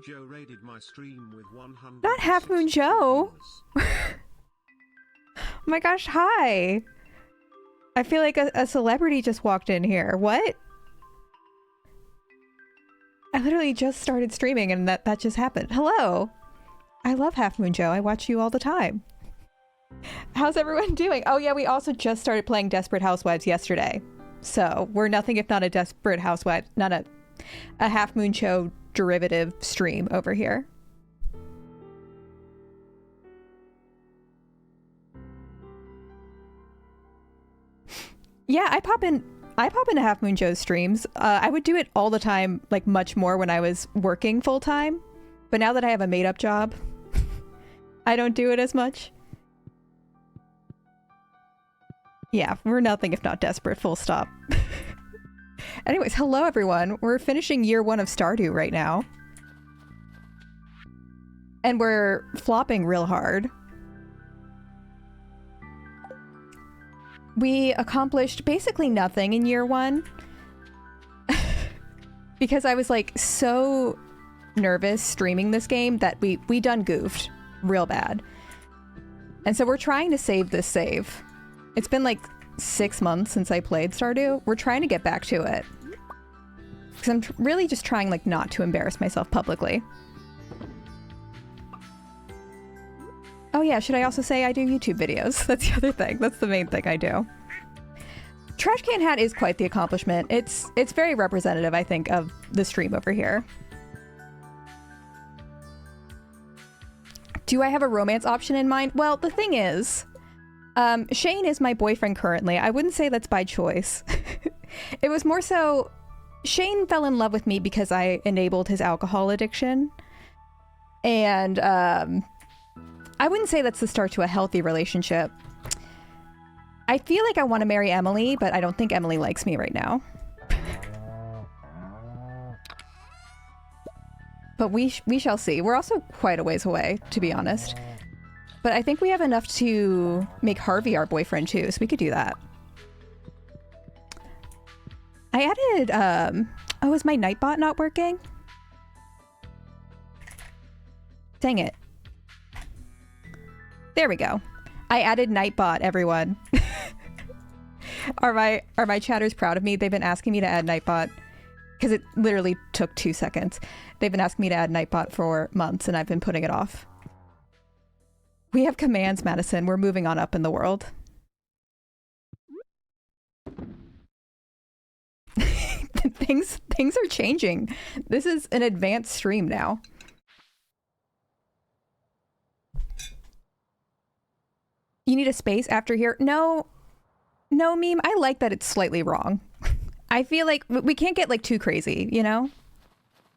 Joe raided my stream with 100. Not Half Moon Joe. Oh my gosh, hi. I feel like a celebrity just walked in here. What? I literally just started streaming and that just happened. Hello. I love Half Moon Joe. I watch you all the time. How's everyone doing? Oh yeah, we also just started playing Desperate Housewives yesterday. So we're nothing if not a Desperate Housewives, not a Half Moon Joe derivative stream over here. Yeah, I pop into Half Moon Joe's streams. I would do it all the time, like much more when I was working full time. But now that I have a made up job, I don't do it as much. Yeah, we're nothing if not desperate, full stop. Anyways, hello everyone. We're finishing year 1 of Stardew right now. And we're flopping real hard. We accomplished basically nothing in year 1. Because I was like so nervous streaming this game that we done goofed real bad. And so we're trying to save this save. It's been like 6 months since I played Stardew. We're trying to get back to it. Because I'm really just trying like not to embarrass myself publicly. Oh yeah, should I also say I do YouTube videos? That's the other thing. That's the main thing I do. Trash Can Hat is quite the accomplishment. It's very representative, I think, of the stream over here. Do I have a romance option in mind? Well, the thing is, Shane is my boyfriend currently. I wouldn't say that's by choice. It was more so, Shane fell in love with me because I enabled his alcohol addiction. And I wouldn't say that's the start to a healthy relationship. I feel like I want to marry Emily, but I don't think Emily likes me right now. But we shall see. We're also quite a ways away, to be honest. But I think we have enough to make Harvey our boyfriend too, so we could do that. I added, oh, is my Nightbot not working? Dang it. There we go. I added Nightbot, everyone. Are my chatters proud of me? They've been asking me to add Nightbot because it literally took 2 seconds. They've been asking me to add Nightbot for months and I've been putting it off. We have commands, Madison. We're moving on up in the world. Things are changing. This is an advanced stream now. You need a space after here? No, meme. I like that it's slightly wrong. I feel like we can't get like too crazy, you know?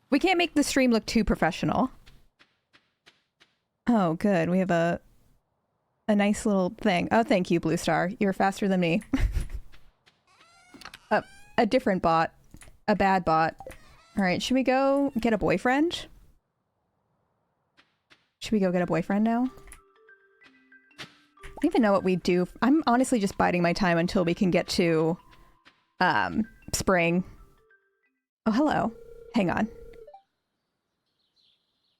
We can't make the stream look too professional. Oh, good. We have a nice little thing. Oh, thank you, Blue Star. You're faster than me. A different bot. A bad bot. All right, should we go get a boyfriend? Should we go get a boyfriend now? I don't even know what we do. I'm honestly just biding my time until we can get to spring. Oh, hello. Hang on.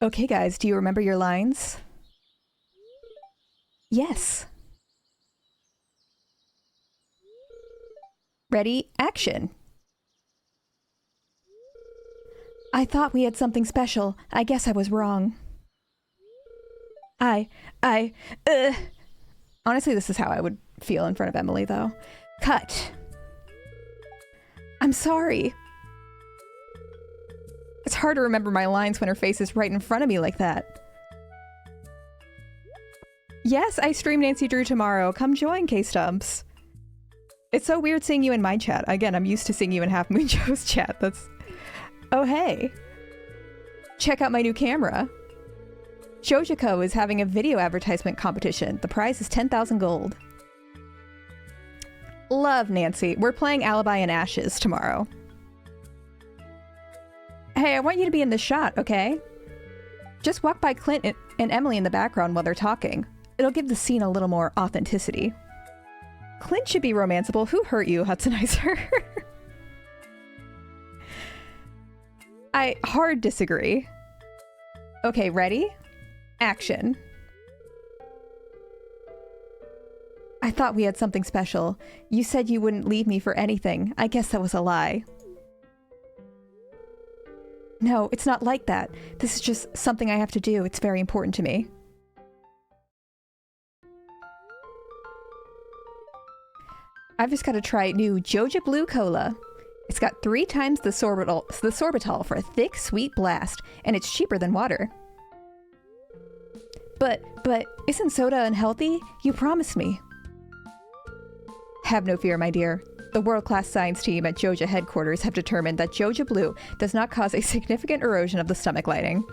Okay, guys, do you remember your lines? Yes. Ready? Action. I thought we had something special. I guess I was wrong. Honestly, this is how I would feel in front of Emily, though. Cut. I'm sorry. It's hard to remember my lines when her face is right in front of me like that. Yes, I stream Nancy Drew tomorrow. Come join, K-Stubbs. It's so weird seeing you in my chat. Again, I'm used to seeing you in Half Moon Joe's chat. That's... Oh, hey. Check out my new camera. Jojico is having a video advertisement competition. The prize is 10,000 gold. Love, Nancy. We're playing Alibi and Ashes tomorrow. Hey, I want you to be in this shot, okay? Just walk by Clint and Emily in the background while they're talking. It'll give the scene a little more authenticity. Clint should be romanceable. Who hurt you, Hudsonizer? I hard disagree. Okay, ready? Action. I thought we had something special. You said you wouldn't leave me for anything. I guess that was a lie. No, it's not like that. This is just something I have to do. It's very important to me. I've just got to try new Joja Blue Cola. It's got 3 times the sorbitol for a thick, sweet blast, and it's cheaper than water. But isn't soda unhealthy? You promised me. Have no fear, my dear. The world-class science team at Joja headquarters have determined that Joja Blue does not cause a significant erosion of the stomach lining.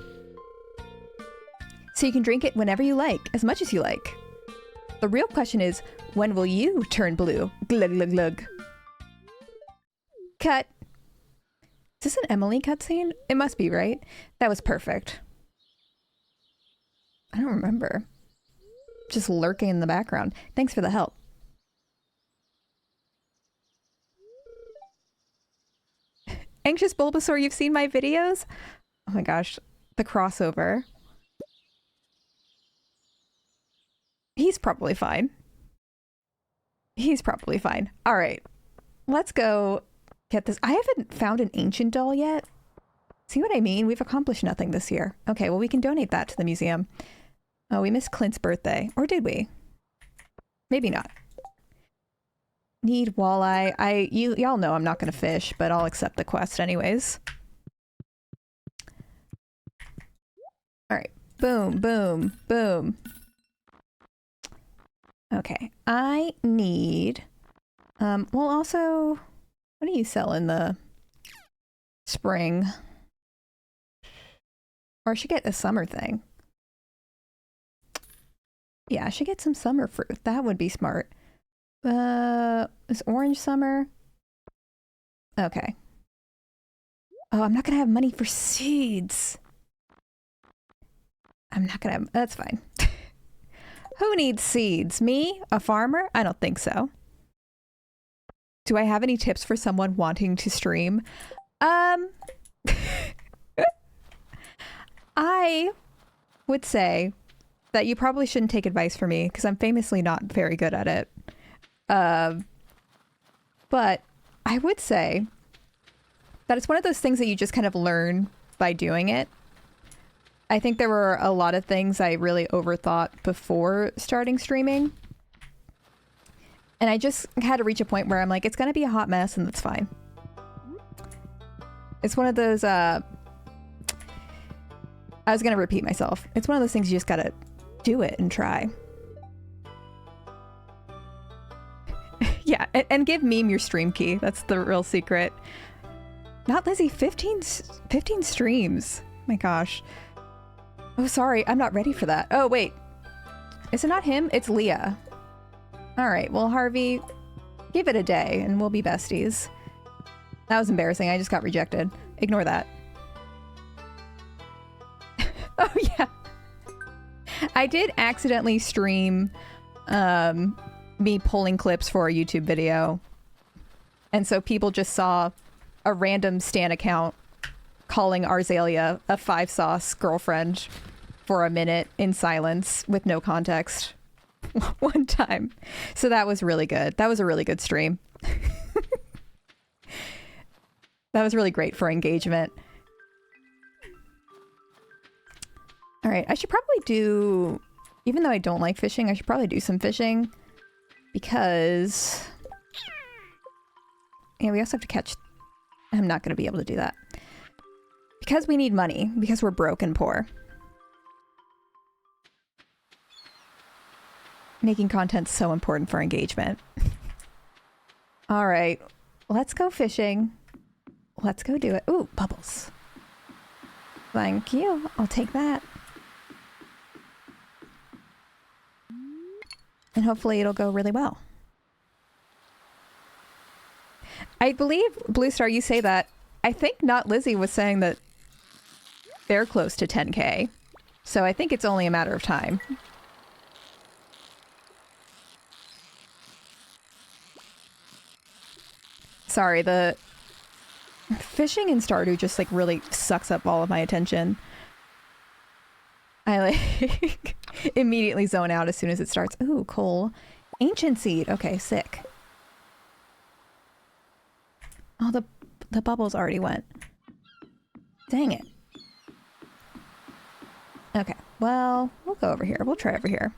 So you can drink it whenever you like, as much as you like. The real question is, when will you turn blue? Glug glug glug. Cut. Is this an Emily cutscene? It must be, right? That was perfect. I don't remember. Just lurking in the background. Thanks for the help. Anxious Bulbasaur, you've seen my videos? Oh my gosh, the crossover. He's probably fine. He's probably fine. All right, let's go get this. I haven't found an ancient doll yet. See what I mean? We've accomplished nothing this year. Okay, well, we can donate that to the museum. Oh, we missed Clint's birthday. Or did we? Maybe not. Need walleye. Y'all know I'm not going to fish, but I'll accept the quest anyways. All right. Boom, boom, boom. Okay. I need... well, also... What do you sell in the spring? Or I should get a summer thing. Yeah, I should get some summer fruit. That would be smart. Is orange summer? Okay. Oh, I'm not gonna have money for seeds. I'm not gonna have... That's fine. Who needs seeds? Me? A farmer? I don't think so. Do I have any tips for someone wanting to stream? I would say that you probably shouldn't take advice from me because I'm famously not very good at it. But I would say that it's one of those things that you just kind of learn by doing it. I think there were a lot of things I really overthought before starting streaming. And I just had to reach a point where I'm like, it's going to be a hot mess and that's fine. It's one of those, I was going to repeat myself. It's one of those things you just got to do it and try. Yeah, and give Meme your stream key. That's the real secret. Not Lizzie, 15 streams. My gosh. Oh, sorry, I'm not ready for that. Oh, wait. Is it not him? It's Leah. All right, well, Harvey, give it a day and we'll be besties. That was embarrassing. I just got rejected. Ignore that. Oh, yeah. I did accidentally stream me pulling clips for a YouTube video. And so people just saw a random Stan account calling Arzalia a 5-sauce girlfriend for a minute in silence with no context one time. So that was really good. That was a really good stream. That was really great for engagement. All right, I should probably do, even though I don't like fishing, I should probably do some fishing because, yeah, we also have to catch, I'm not going to be able to do that. Because we need money, because we're broke and poor. Making content's so important for engagement. All right, let's go fishing. Let's go do it. Ooh, bubbles. Thank you. I'll take that. And hopefully it'll go really well. I believe, Blue Star, you say that. I think Not Lizzie was saying that they're close to 10K. So I think it's only a matter of time. Sorry, the fishing in Stardew just like really sucks up all of my attention. I like immediately zone out as soon as it starts. Ooh, coal. Ancient seed. Okay, sick. Oh, the bubbles already went. Dang it. Okay, well, we'll go over here. We'll try over here.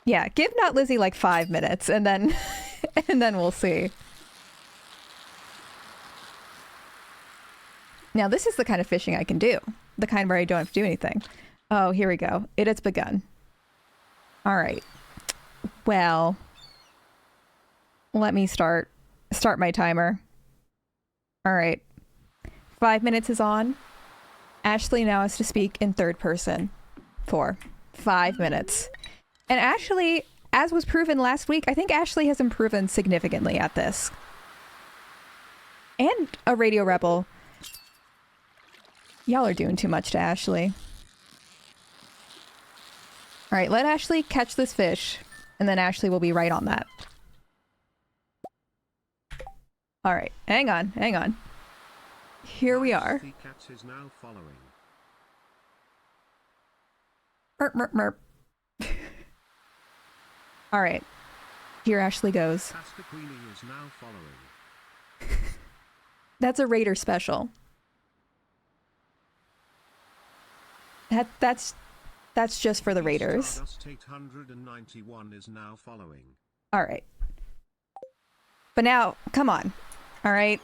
Yeah, give Not Lizzie like 5 minutes and then and then we'll see. Now, this is the kind of fishing I can do. The kind where I don't have to do anything. Oh, here we go. It has begun. All right. Well, let me start my timer. All right. 5 minutes is on. Ashley now has to speak in third person for 5 minutes. And Ashley, as was proven last week, I think Ashley has improved significantly at this. And a radio rebel. Y'all are doing too much to Ashley. All right, let Ashley catch this fish, and then Ashley will be right on that. All right, hang on, hang on. Here we are. Is now following. Merp, merp, merp. All right, here Ashley goes. Pasta Queenie is now following. That's a Raider special. That's just for the Raiders. Stardust 891 is now following. All right. But now, come on. All right.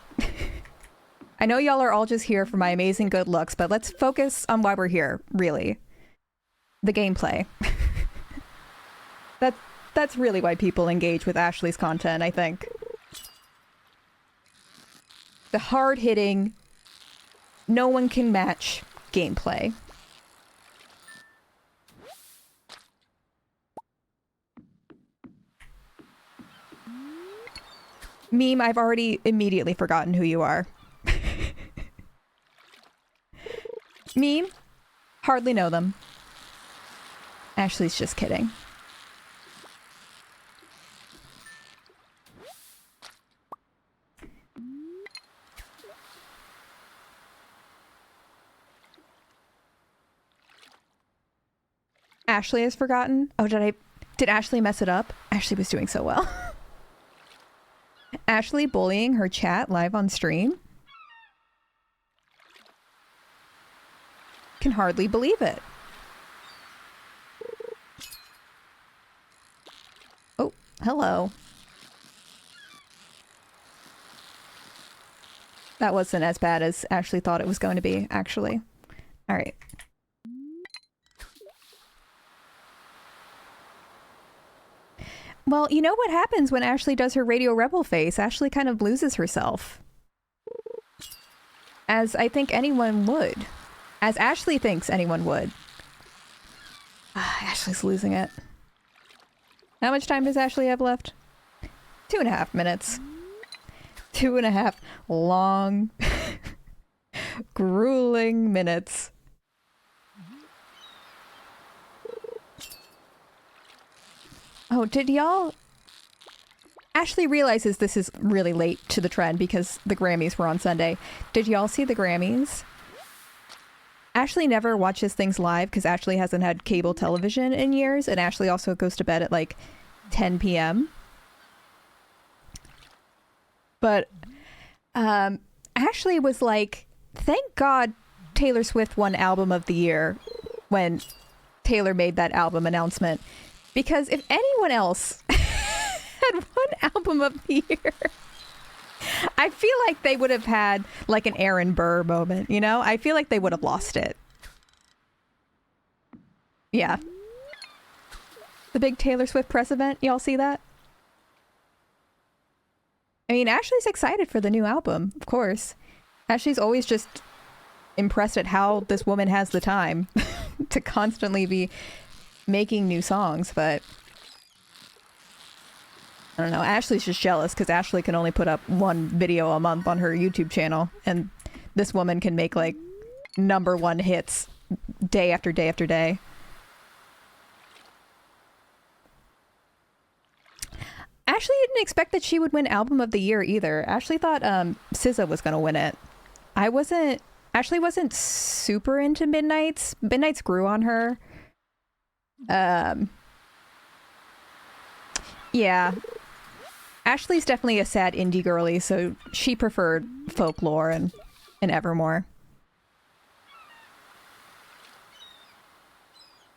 I know y'all are all just here for my amazing good looks, but let's focus on why we're here, really. The gameplay. That's really why people engage with Ashley's content, I think. The hard-hitting, no one can match gameplay. Meme, I've already immediately forgotten who you are. Meme, hardly know them. Ashley's just kidding. Ashley has forgotten? Oh, did Ashley mess it up? Ashley was doing so well. Ashley bullying her chat live on stream? Can hardly believe it. Oh, hello. That wasn't as bad as Ashley thought it was going to be, actually. All right. Well, you know what happens when Ashley does her Radio Rebel face? Ashley kind of loses herself. As I think anyone would. As Ashley thinks anyone would. Ashley's losing it. How much time does Ashley have left? 2.5 minutes. 2.5 long, grueling minutes. Oh, did y'all... Ashley realizes this is really late to the trend because the Grammys were on Sunday. Did y'all see the Grammys? Ashley never watches things live because Ashley hasn't had cable television in years, and Ashley also goes to bed at like 10 p.m. But Ashley was like, thank God Taylor Swift won Album of the Year when Taylor made that album announcement. Because if anyone else had won Album of the Year, I feel like they would have had like an Aaron Burr moment, you know? I feel like they would have lost it. Yeah. The big Taylor Swift press event, y'all see that? I mean, Ashley's excited for the new album, of course. Ashley's always just impressed at how this woman has the time to constantly be making new songs, but I don't know. Ashley's just jealous because Ashley can only put up one video a month on her YouTube channel, and this woman can make like #1 hits day after day after day. Ashley didn't expect that she would win Album of the Year either. Ashley thought SZA was going to win it. I wasn't Ashley wasn't super into Midnights. Midnights grew on her. Yeah. Ashley's definitely a sad indie girly, so she preferred folklore and Evermore.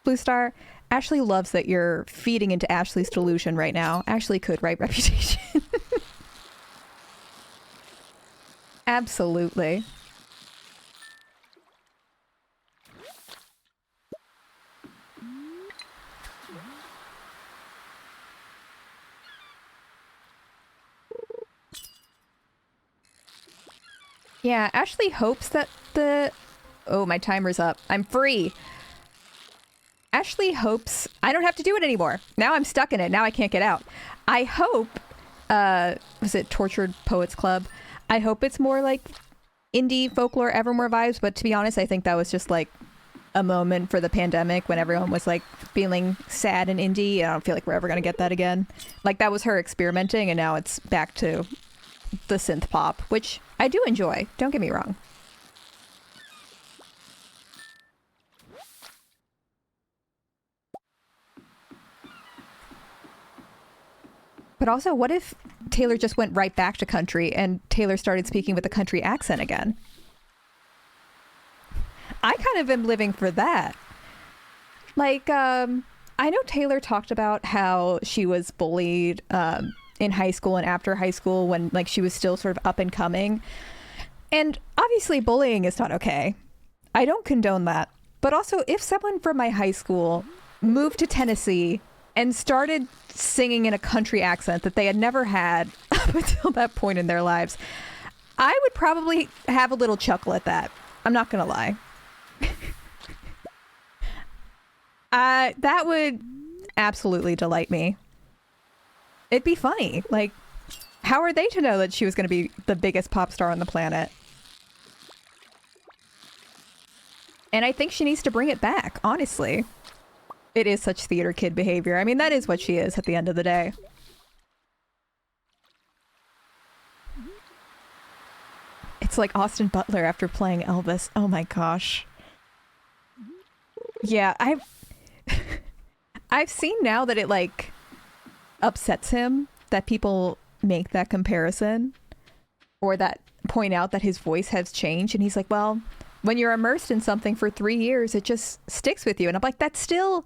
Blue Star, Ashley loves that you're feeding into Ashley's delusion right now. Ashley could write Reputation. Absolutely. Yeah, Ashley hopes that the... Oh, my timer's up. I'm free. Ashley hopes... I don't have to do it anymore. Now I'm stuck in it. Now I can't get out. I hope... was it Tortured Poets Club? I hope it's more like indie folklore Evermore vibes, but to be honest, I think that was just like a moment for the pandemic when everyone was like feeling sad and indie. I don't feel like we're ever going to get that again. Like that was her experimenting, and now it's back to the synth pop, which I do enjoy. Don't get me wrong. But also, what if Taylor just went right back to country and Taylor started speaking with a country accent again? I kind of am living for that. Like, I know Taylor talked about how she was bullied in high school and after high school when like she was still sort of up and coming. And obviously bullying is not okay. I don't condone that. But also, if someone from my high school moved to Tennessee and started singing in a country accent that they had never had up until that point in their lives, I would probably have a little chuckle at that. I'm not gonna lie. That would absolutely delight me. It'd be funny. Like, how are they to know that she was going to be the biggest pop star on the planet? And I think she needs to bring it back, honestly. It is such theater kid behavior. I mean, that is what she is at the end of the day. It's like Austin Butler after playing Elvis. Oh my gosh. Yeah, I've seen now that it like upsets him that people make that comparison or that point out that his voice has changed, and he's like, well, when you're immersed in something for 3 years, it just sticks with you. And I'm like, that still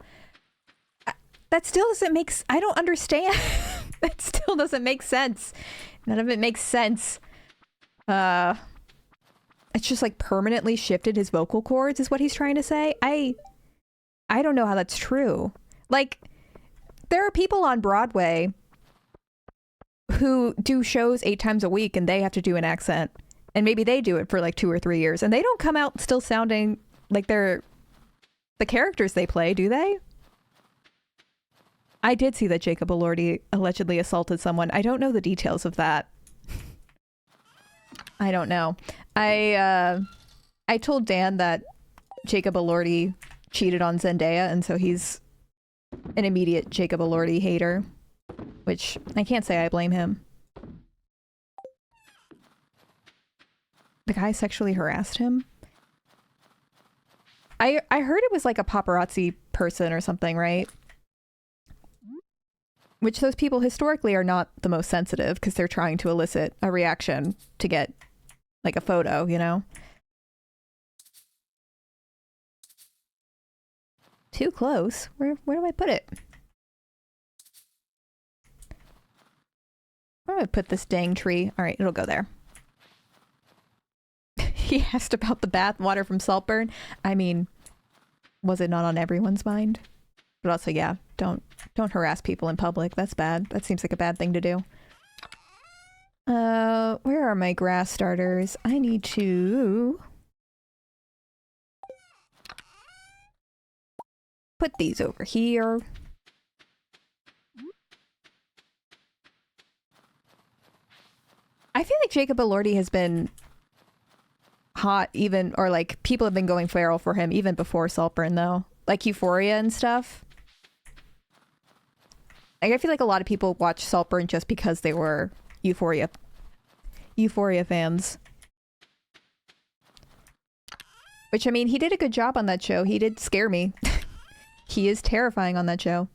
doesn't make... I don't understand. That still doesn't make sense. None of it makes sense. It's just like permanently shifted his vocal cords is what he's trying to say. I don't know how that's true. Like, there are people on Broadway who do shows 8 times a week and they have to do an accent. And maybe they do it for like 2 or 3 years and they don't come out still sounding like they're the characters they play, do they? I did see that Jacob Elordi allegedly assaulted someone. I don't know the details of that. I don't know. I told Dan that Jacob Elordi cheated on Zendaya, and so he's an immediate Jacob Elordi hater, which I can't say I blame him. The guy sexually harassed him? I heard it was like a paparazzi person or something, right? Which those people historically are not the most sensitive because they're trying to elicit a reaction to get like a photo, you know? Too close? Where do I put it? Where do I put this dang tree? All right, it'll go there. He asked about the bath water from Saltburn. I mean, was it not on everyone's mind? But also, yeah, don't harass people in public. That's bad. That seems like a bad thing to do. Where are my grass starters? I need to put these over here. I feel like Jacob Elordi has been hot even, or like people have been going feral for him even before Saltburn though. Like Euphoria and stuff. Like, I feel like a lot of people watch Saltburn just because they were Euphoria fans. Which, I mean, he did a good job on that show. He did scare me. He is terrifying on that show.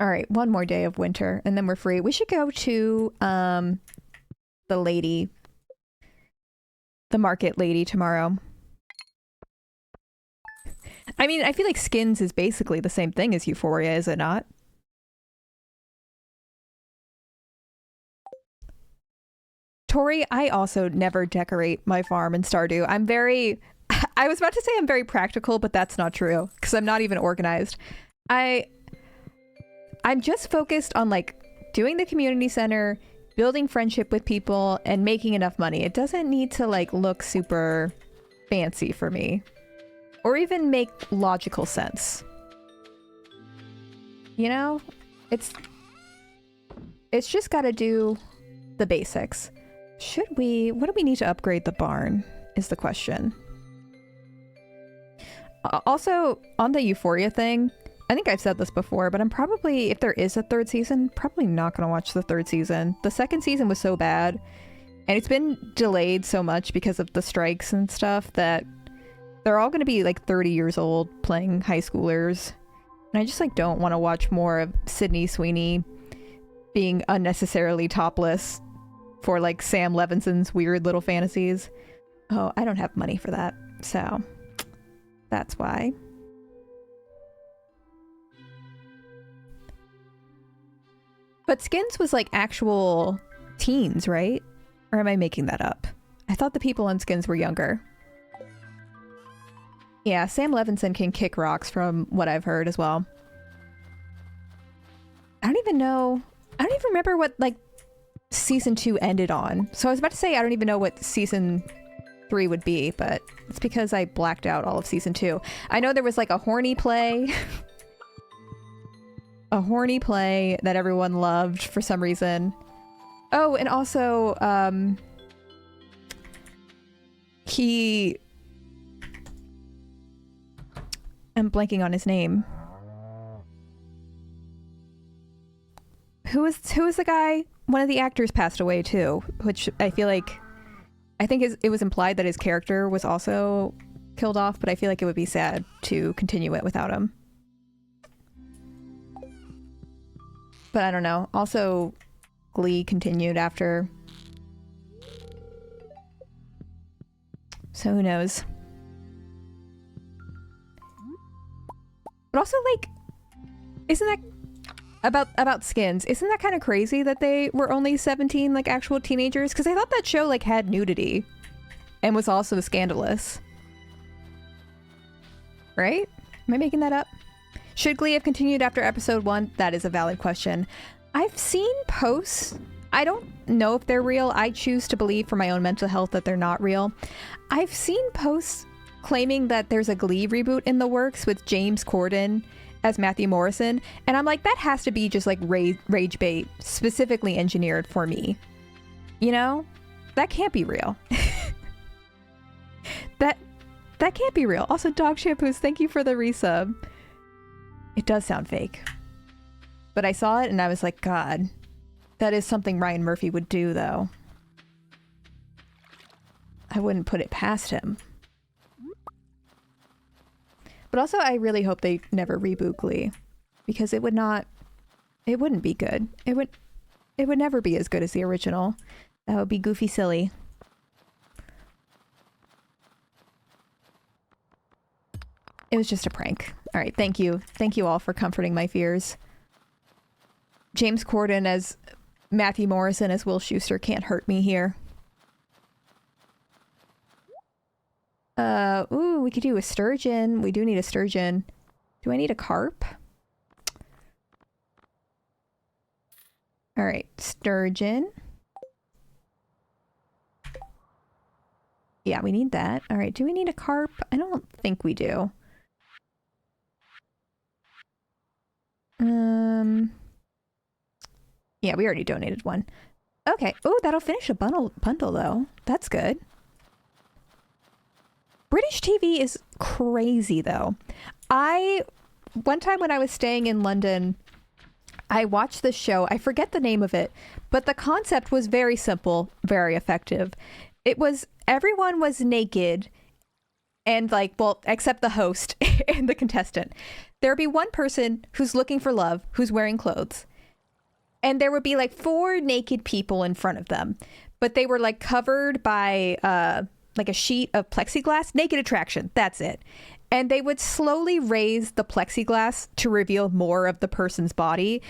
All right, one more day of winter, and then we're free. We should go to the market lady tomorrow. I mean, I feel like Skins is basically the same thing as Euphoria, is it not? Tori, I also never decorate my farm in Stardew. I was about to say I'm very practical, but that's not true, because I'm not even organized. I'm just focused on, like, doing the community center, building friendship with people, and making enough money. It doesn't need to, like, look super fancy for me. Or even make logical sense. You know? It's just gotta do the basics. What do we need to upgrade the barn, is the question. Also, on the Euphoria thing, I think I've said this before, but I'm probably, if there is a third season, probably not going to watch the third season. The second season was so bad, and it's been delayed so much because of the strikes and stuff that they're all going to be like 30 years old playing high schoolers. And I just like don't want to watch more of Sydney Sweeney being unnecessarily topless for like Sam Levinson's weird little fantasies. Oh, I don't have money for that, so that's why. But Skins was like actual teens, right? Or am I making that up? I thought the people on Skins were younger. Yeah, Sam Levinson can kick rocks from what I've heard as well. I don't even remember what like season 2 ended on. So I was about to say I don't even know what season 3 would be, but it's because I blacked out all of season 2. I know there was like a horny play. A horny play that everyone loved for some reason. Oh, and also, I'm blanking on his name. Who was the guy? One of the actors passed away too, which I think it was implied that his character was also killed off, but I feel like it would be sad to continue it without him. But I don't know. Also, Glee continued after. So who knows? But also, like, isn't that about Skins? Isn't that kind of crazy that they were only 17, like actual teenagers? Because I thought that show like had nudity and was also scandalous. Right? Am I making that up? Should Glee have continued after episode 1? That is a valid question. I've seen posts. I don't know if they're real. I choose to believe for my own mental health that they're not real. I've seen posts claiming that there's a Glee reboot in the works with James Corden as Matthew Morrison, and I'm like, that has to be just like rage bait, specifically engineered for me. You know? That can't be real. That can't be real. Also, Dog Shampoos, thank you for the resub. It does sound fake. But I saw it and I was like, God, that is something Ryan Murphy would do, though. I wouldn't put it past him. But also, I really hope they never reboot Glee, because it wouldn't be good. It would never be as good as the original. That would be goofy silly. It was just a prank. All right, thank you. Thank you all for comforting my fears. James Corden as Matthew Morrison as Will Schuester can't hurt me here. Ooh, we could do a sturgeon. We do need a sturgeon. Do I need a carp? All right, sturgeon. Yeah, we need that. All right, do we need a carp? I don't think we do. Yeah, we already donated one. Okay. Oh, that'll finish a bundle though. That's good. British TV is crazy though. One time when I was staying in London, I watched this show. I forget the name of it, but the concept was very simple, very effective. It was, everyone was naked and like, well, except the host and the contestant. There would be one person who's looking for love, who's wearing clothes. And there would be like 4 naked people in front of them. But they were like covered by like a sheet of plexiglass. Naked attraction. That's it. And they would slowly raise the plexiglass to reveal more of the person's body.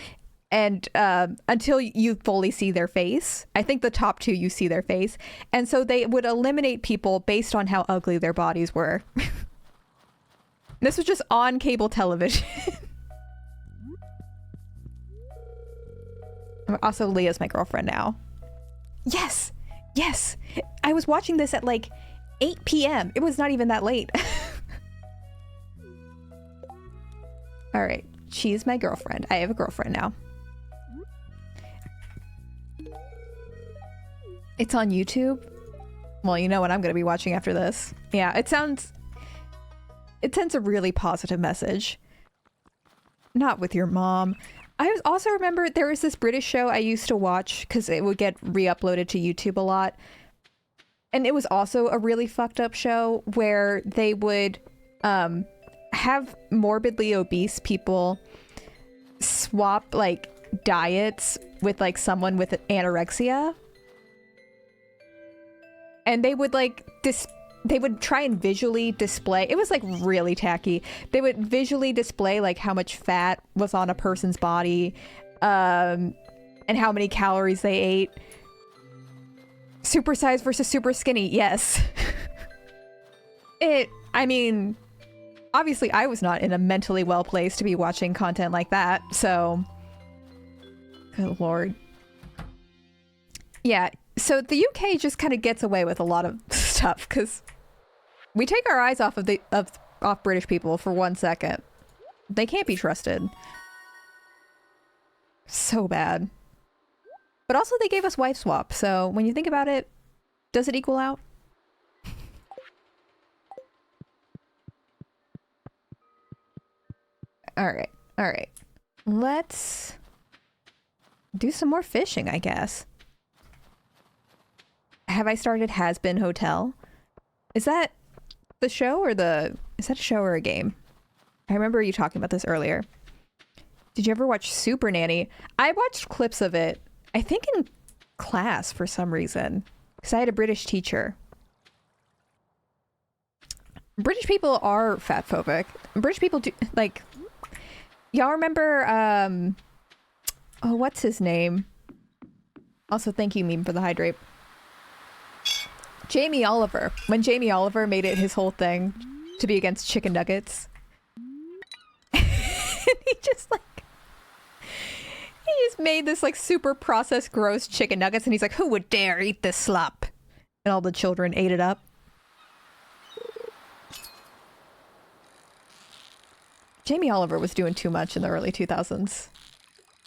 And until you fully see their face. I think the top 2, you see their face. And so they would eliminate people based on how ugly their bodies were. This was just on cable television. Also, Leah's my girlfriend now. Yes! Yes! I was watching this at like 8 p.m. It was not even that late. Alright, she's my girlfriend. I have a girlfriend now. It's on YouTube? Well, you know what I'm going to be watching after this. Yeah, it sends a really positive message. Not with your mom. I also remember there was this British show I used to watch because it would get re-uploaded to YouTube a lot. And it was also a really fucked up show where they would have morbidly obese people swap like diets with like someone with anorexia. And they would like they would try and visually display, it was like really tacky. They would visually display like how much fat was on a person's body, and how many calories they ate. Super size versus super skinny, yes. I mean, obviously I was not in a mentally well place to be watching content like that, so. Good lord. Yeah. So the UK just kind of gets away with a lot of stuff because we take our eyes off of off British people for 1 second. They can't be trusted. So bad. But also they gave us wife swap, so when you think about it, does it equal out? Alright, alright. Let's do some more fishing, I guess. Have I started Has Been Hotel? Is that the show or is that a show or a game? I remember you talking about this earlier. Did you ever watch Super Nanny? I watched clips of it, I think in class for some reason, because I had a British teacher. British people are fatphobic. British people do, like, y'all remember, oh, what's his name? Also, thank you, Meme, for the hydrate. Jamie Oliver. When Jamie Oliver made it his whole thing to be against chicken nuggets. He just made this like super processed gross chicken nuggets and he's like, who would dare eat this slop? And all the children ate it up. Jamie Oliver was doing too much in the early 2000s.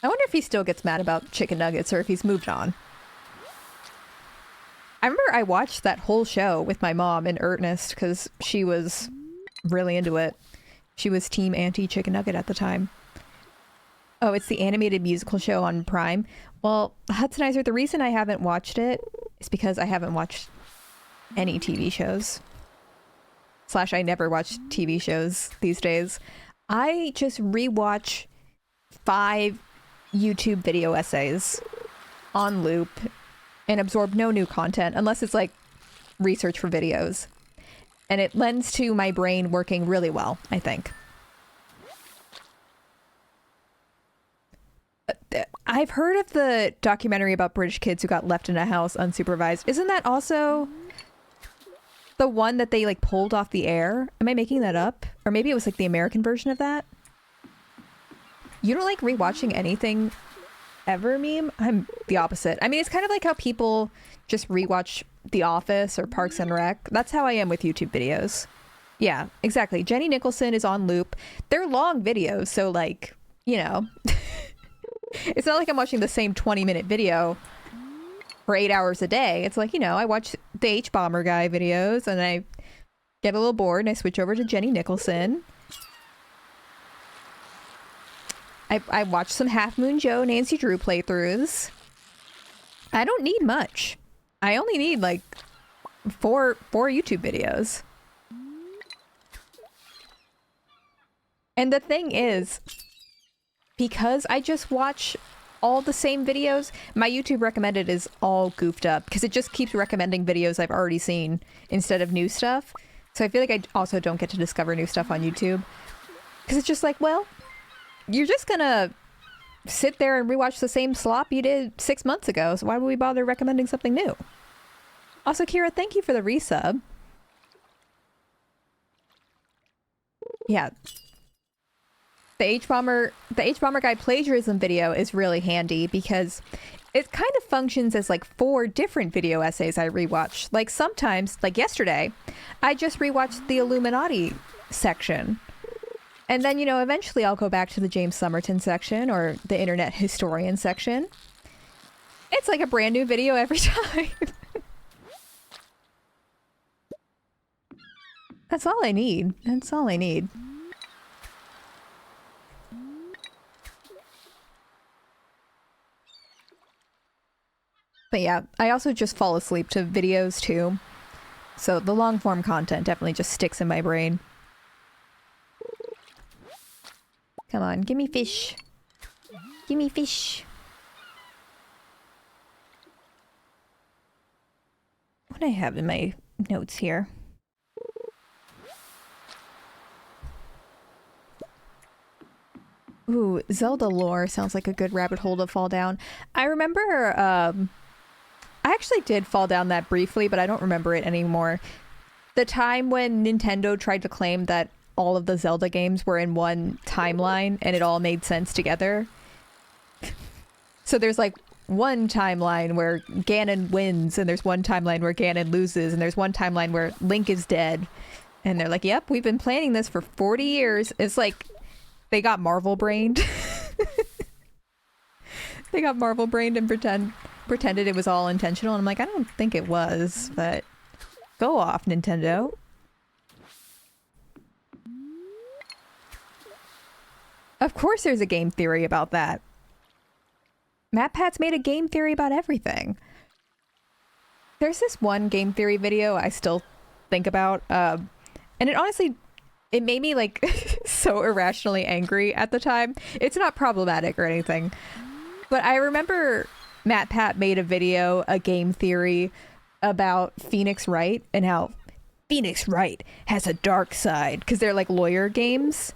I wonder if he still gets mad about chicken nuggets or if he's moved on. I remember I watched that whole show with my mom in earnest because she was really into it. She was team anti-chicken nugget at the time. Oh, it's the animated musical show on Prime. Well, Hudsonizer, the reason I haven't watched it is because I haven't watched any TV shows. / I never watch TV shows these days. I just rewatch 5 YouTube video essays on loop and absorb no new content unless it's like research for videos. And it lends to my brain working really well, I think. I've heard of the documentary about British kids who got left in a house unsupervised. Isn't that also the one that they like pulled off the air? Am I making that up? Or maybe it was like the American version of that? You don't like rewatching anything ever, Meme? I'm the opposite. I mean, it's kind of like how people just rewatch The Office or Parks and Rec. That's how I am with YouTube videos. Yeah, exactly. Jenny Nicholson is on loop. They're long videos, so like, you know, it's not like I'm watching the same 20-minute video for 8 hours a day. It's like, you know, I watch the H-Bomber guy videos and I get a little bored and I switch over to Jenny Nicholson. I watched some Half Moon Joe, Nancy Drew playthroughs. I don't need much. I only need like four YouTube videos. And the thing is, because I just watch all the same videos, my YouTube recommended is all goofed up because it just keeps recommending videos I've already seen instead of new stuff. So I feel like I also don't get to discover new stuff on YouTube because it's just like, well, you're just gonna sit there and rewatch the same slop you did 6 months ago, so why would we bother recommending something new? Also, Kira, thank you for the resub. Yeah. The H-Bomber guy plagiarism video is really handy because it kind of functions as like 4 different video essays I rewatch. Like sometimes, like yesterday, I just rewatched the Illuminati section. And then, you know, eventually I'll go back to the James Somerton section or the Internet Historian section. It's like a brand new video every time. That's all I need. That's all I need. But yeah, I also just fall asleep to videos too. So the long form content definitely just sticks in my brain. Come on, give me fish. Give me fish. What do I have in my notes here? Ooh, Zelda lore sounds like a good rabbit hole to fall down. I remember, I actually did fall down that briefly, but I don't remember it anymore. The time when Nintendo tried to claim that all of the Zelda games were in one timeline and it all made sense together. So there's like one timeline where Ganon wins, and there's one timeline where Ganon loses, and there's one timeline where Link is dead. And they're like, yep, we've been planning this for 40 years. It's like they got Marvel brained. They got Marvel brained and pretended it was all intentional. And I'm like, I don't think it was, but go off, Nintendo. Of course there's a game theory about that. MatPat's made a game theory about everything. There's this one game theory video I still think about, and it honestly, it made me like so irrationally angry at the time. It's not problematic or anything, but I remember MatPat made a video, a game theory about Phoenix Wright and how Phoenix Wright has a dark side because they're like lawyer games.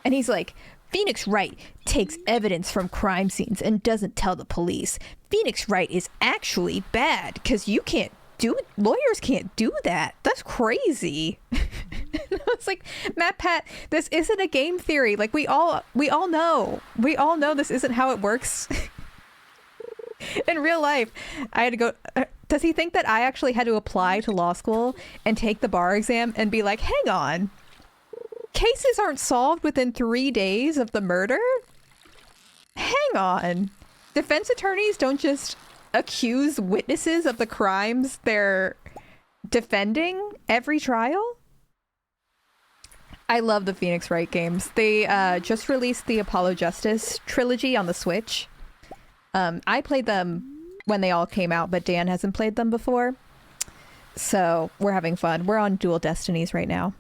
And he's like, Phoenix Wright takes evidence from crime scenes and doesn't tell the police. Phoenix Wright is actually bad because you can't do it. Lawyers can't do that. That's crazy. It's like, MatPat, this isn't a game theory. Like we all know this isn't how it works. In real life, I had to go. Does he think that I actually had to apply to law school and take the bar exam and be like, hang on, cases aren't solved within 3 days of the murder? Hang on. Defense attorneys don't just accuse witnesses of the crimes they're defending every trial? I love the Phoenix Wright games. They just released the Apollo Justice trilogy on the Switch. I played them when they all came out, but Dan hasn't played them before. So we're having fun. We're on Dual Destinies right now.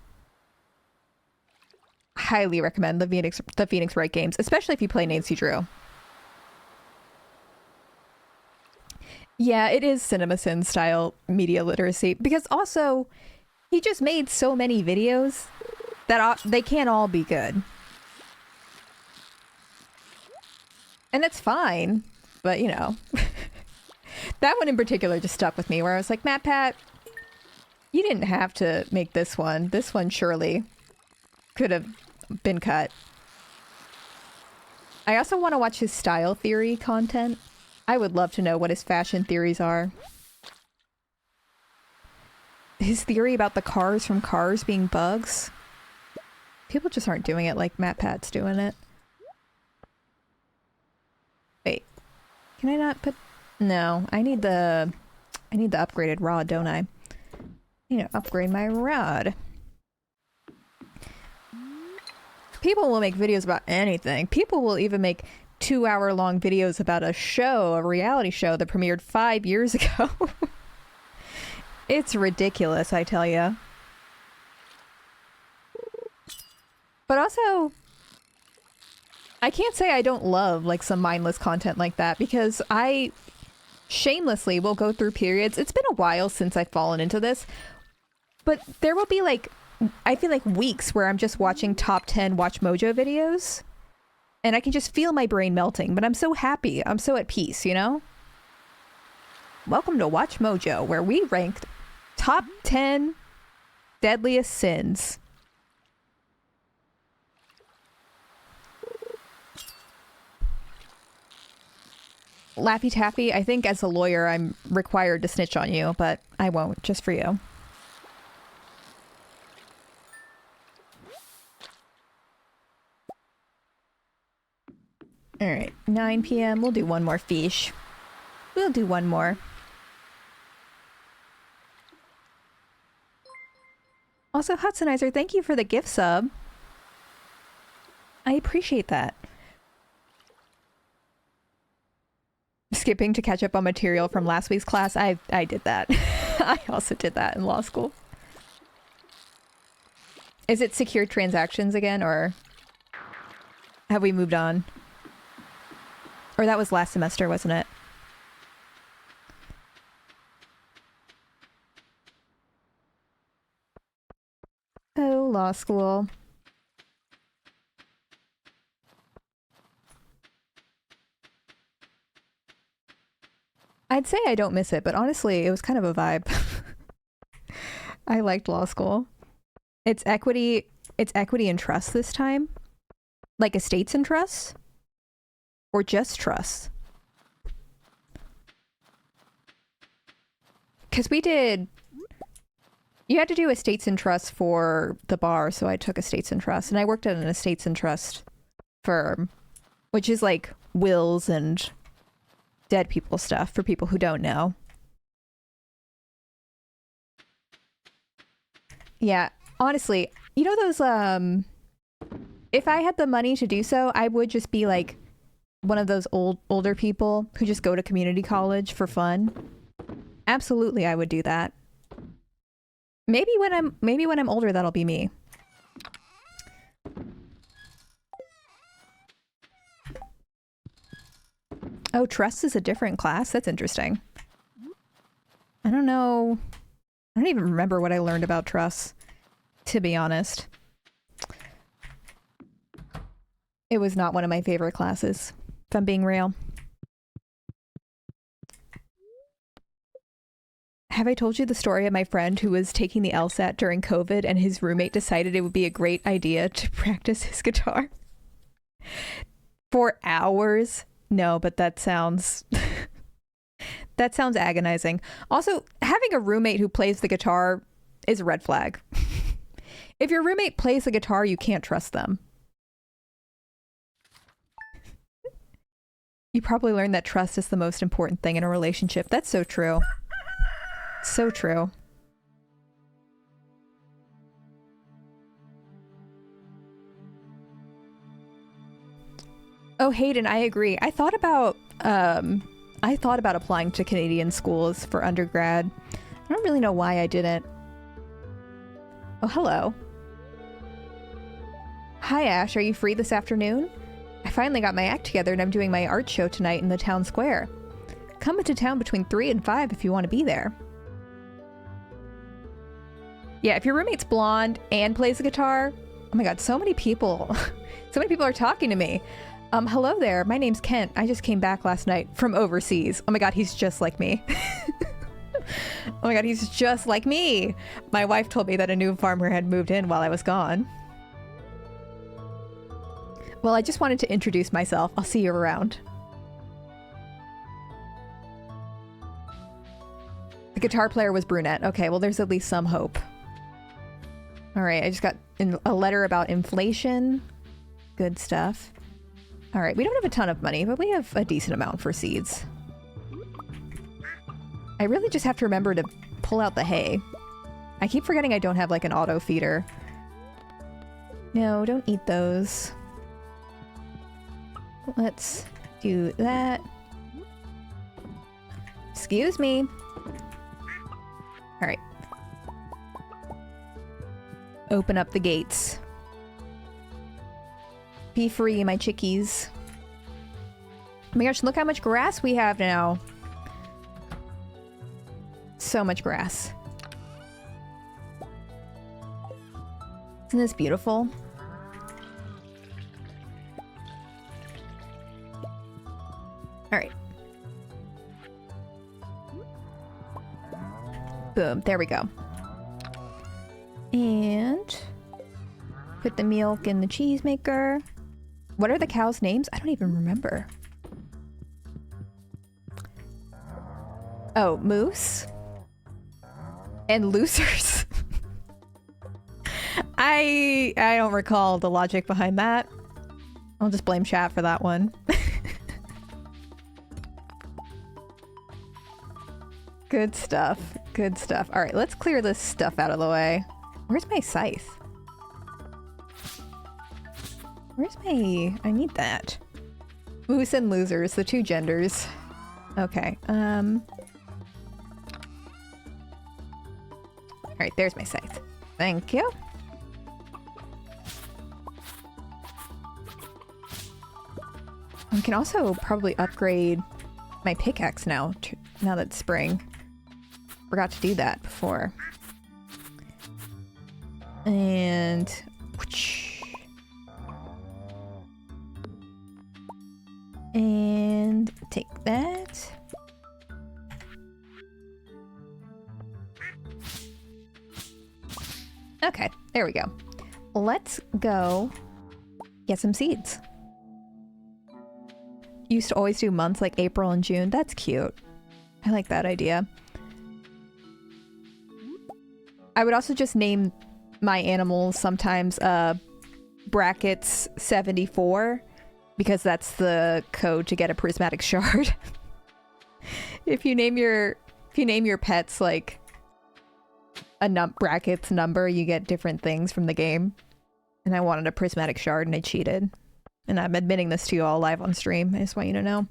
Highly recommend the Phoenix Wright games, especially if you play Nancy Drew. Yeah, it is CinemaSin style media literacy, because also he just made so many videos that they can't all be good. And that's fine, but you know, that one in particular just stuck with me, where I was like, MatPat, you didn't have to make this one. This one surely could have been cut. I also want to watch his style theory content. I would love to know what his fashion theories are. His theory about the cars from Cars being bugs. People just aren't doing it like MatPat's doing it. Wait. Can I not put... No, I need the upgraded rod, don't I? I need to upgrade my rod. People will make videos about anything. People will even make 2-hour-long videos about a show, a reality show that premiered 5 years ago. It's ridiculous, I tell ya. But also, I can't say I don't love like some mindless content like that, because I shamelessly will go through periods. It's been a while since I've fallen into this, but there will be like, I feel like weeks where I'm just watching top 10 Watch Mojo videos and I can just feel my brain melting, but I'm so happy. I'm so at peace, you know? Welcome to Watch Mojo, where we ranked top 10 deadliest sins. Laffy Taffy, I think as a lawyer I'm required to snitch on you, but I won't, just for you. Alright, 9 p.m. We'll do one more fish. We'll do one more. Also, Hudsonizer, thank you for the gift sub. I appreciate that. Skipping to catch up on material from last week's class. I did that. I also did that in law school. Is it secure transactions again, or have we moved on? Or that was last semester, wasn't it? Oh, law school. I'd say I don't miss it, but honestly, it was kind of a vibe. I liked law school. It's equity and trust this time. Like estates and trusts? Or just trusts? Because you had to do estates and trusts for the bar, so I took estates and trusts. And I worked at an estates and trust firm, which is like wills and dead people stuff for people who don't know. Yeah, honestly, you know those, if I had the money to do so, I would just be like one of those older people who just go to community college for fun. Absolutely, I would do that. Maybe when I'm older, that'll be me. Oh, trust is a different class? That's interesting. I don't know. I don't even remember what I learned about trusts, to be honest. It was not one of my favorite classes, if I'm being real. Have I told you the story of my friend who was taking the LSAT during COVID and his roommate decided it would be a great idea to practice his guitar? For hours? No, but that sounds... that sounds agonizing. Also, having a roommate who plays the guitar is a red flag. If your roommate plays the guitar, you can't trust them. You probably learned that trust is the most important thing in a relationship. That's so true. So true. Oh, Hayden, I agree. I thought about applying to Canadian schools for undergrad. I don't really know why I didn't. Oh, hello. Hi, Ash. Are you free this afternoon? I finally got my act together and I'm doing my art show tonight in the town square. Come into town between 3 and 5 if you want to be there. Yeah, if your roommate's blonde and plays the guitar, oh my god, so many people are talking to me. Hello there, my name's Kent. I just came back last night from overseas. Oh my god, he's just like me. Oh my god, he's just like me. My wife told me that a new farmer had moved in while I was gone. Well, I just wanted to introduce myself. I'll see you around. The guitar player was brunette. Okay, well, there's at least some hope. All right, I just got a letter about inflation. Good stuff. All right, we don't have a ton of money, but we have a decent amount for seeds. I really just have to remember to pull out the hay. I keep forgetting I don't have like an auto feeder. No, don't eat those. Let's do that. Excuse me. Alright. Open up the gates. Be free, my chickies. Oh my gosh, look how much grass we have now. So much grass. Isn't this beautiful? Alright. Boom, there we go. And put the milk in the cheese maker. What are the cows' names? I don't even remember. Oh, Moose and Losers. I don't recall the logic behind that. I'll just blame chat for that one. Good stuff. Good stuff. All right, let's clear this stuff out of the way. Where's my scythe? Where's my... I need that. Moose and Losers, the two genders. Okay, Alright, there's my scythe. Thank you. I can also probably upgrade my pickaxe now, now that it's spring. Forgot to do that before. And... whoosh. And take that. Okay, there we go. Let's go get some seeds. Used to always do months like April and June. That's cute. I like that idea. I would also just name my animals sometimes brackets 74 because that's the code to get a prismatic shard. If you name your pets like a brackets number, you get different things from the game. And I wanted a prismatic shard and I cheated. And I'm admitting this to you all live on stream. I just want you to know.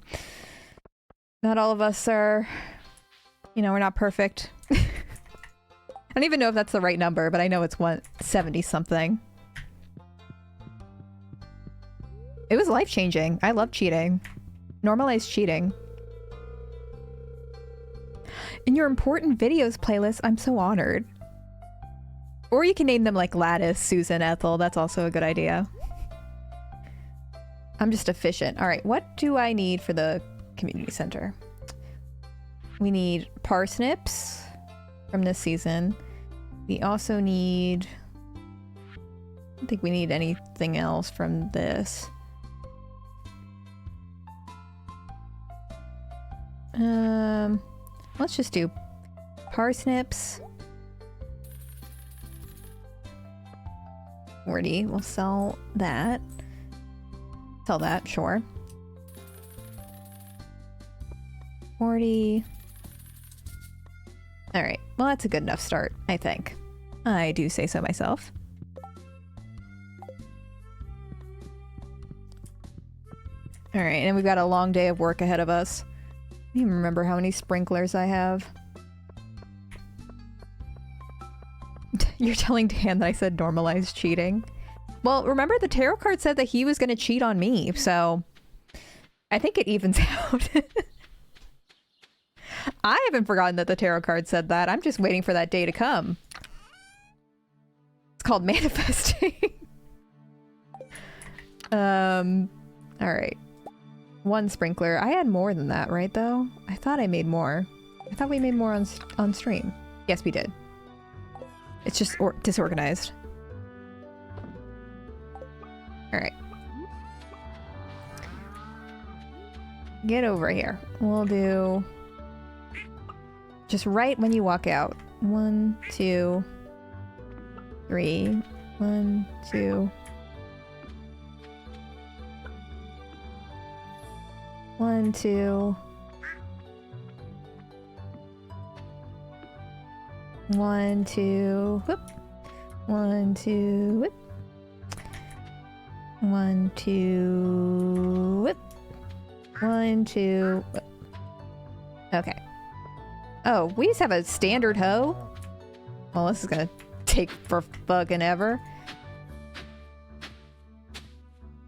Not all of us are, you know, we're not perfect. I don't even know if that's the right number, but I know it's 170 something. It was life-changing. I love cheating. Normalize cheating. In your important videos playlist, I'm so honored. Or you can name them like Lattice, Susan, Ethel. That's also a good idea. I'm just efficient. All right, what do I need for the community center? We need parsnips from this season. We also need... I don't think we need anything else from this. Let's just do parsnips. 40. We'll sell that. Sell that, sure. 40. Alright, well that's a good enough start, I think. I do say so myself. Alright, and we've got a long day of work ahead of us. I don't even remember how many sprinklers I have. You're telling Dan that I said normalize cheating? Well, remember the tarot card said that he was going to cheat on me, so I think it evens out. I haven't forgotten that the tarot card said that. I'm just waiting for that day to come. It's called manifesting. Alright. 1 sprinkler. I had more than that, right, though? I thought I made more. I thought we made more on stream. Yes, we did. It's just disorganized. Alright. Get over here. We'll do... just right when you walk out. 1, 2, 3. 1, 2... 1, 2... 1, 2... whoop. 1, 2... whoop. 1, 2... whoop. 1, 2... whoop. Okay. Oh, we just have a standard hoe? Well, this is gonna take for fucking ever.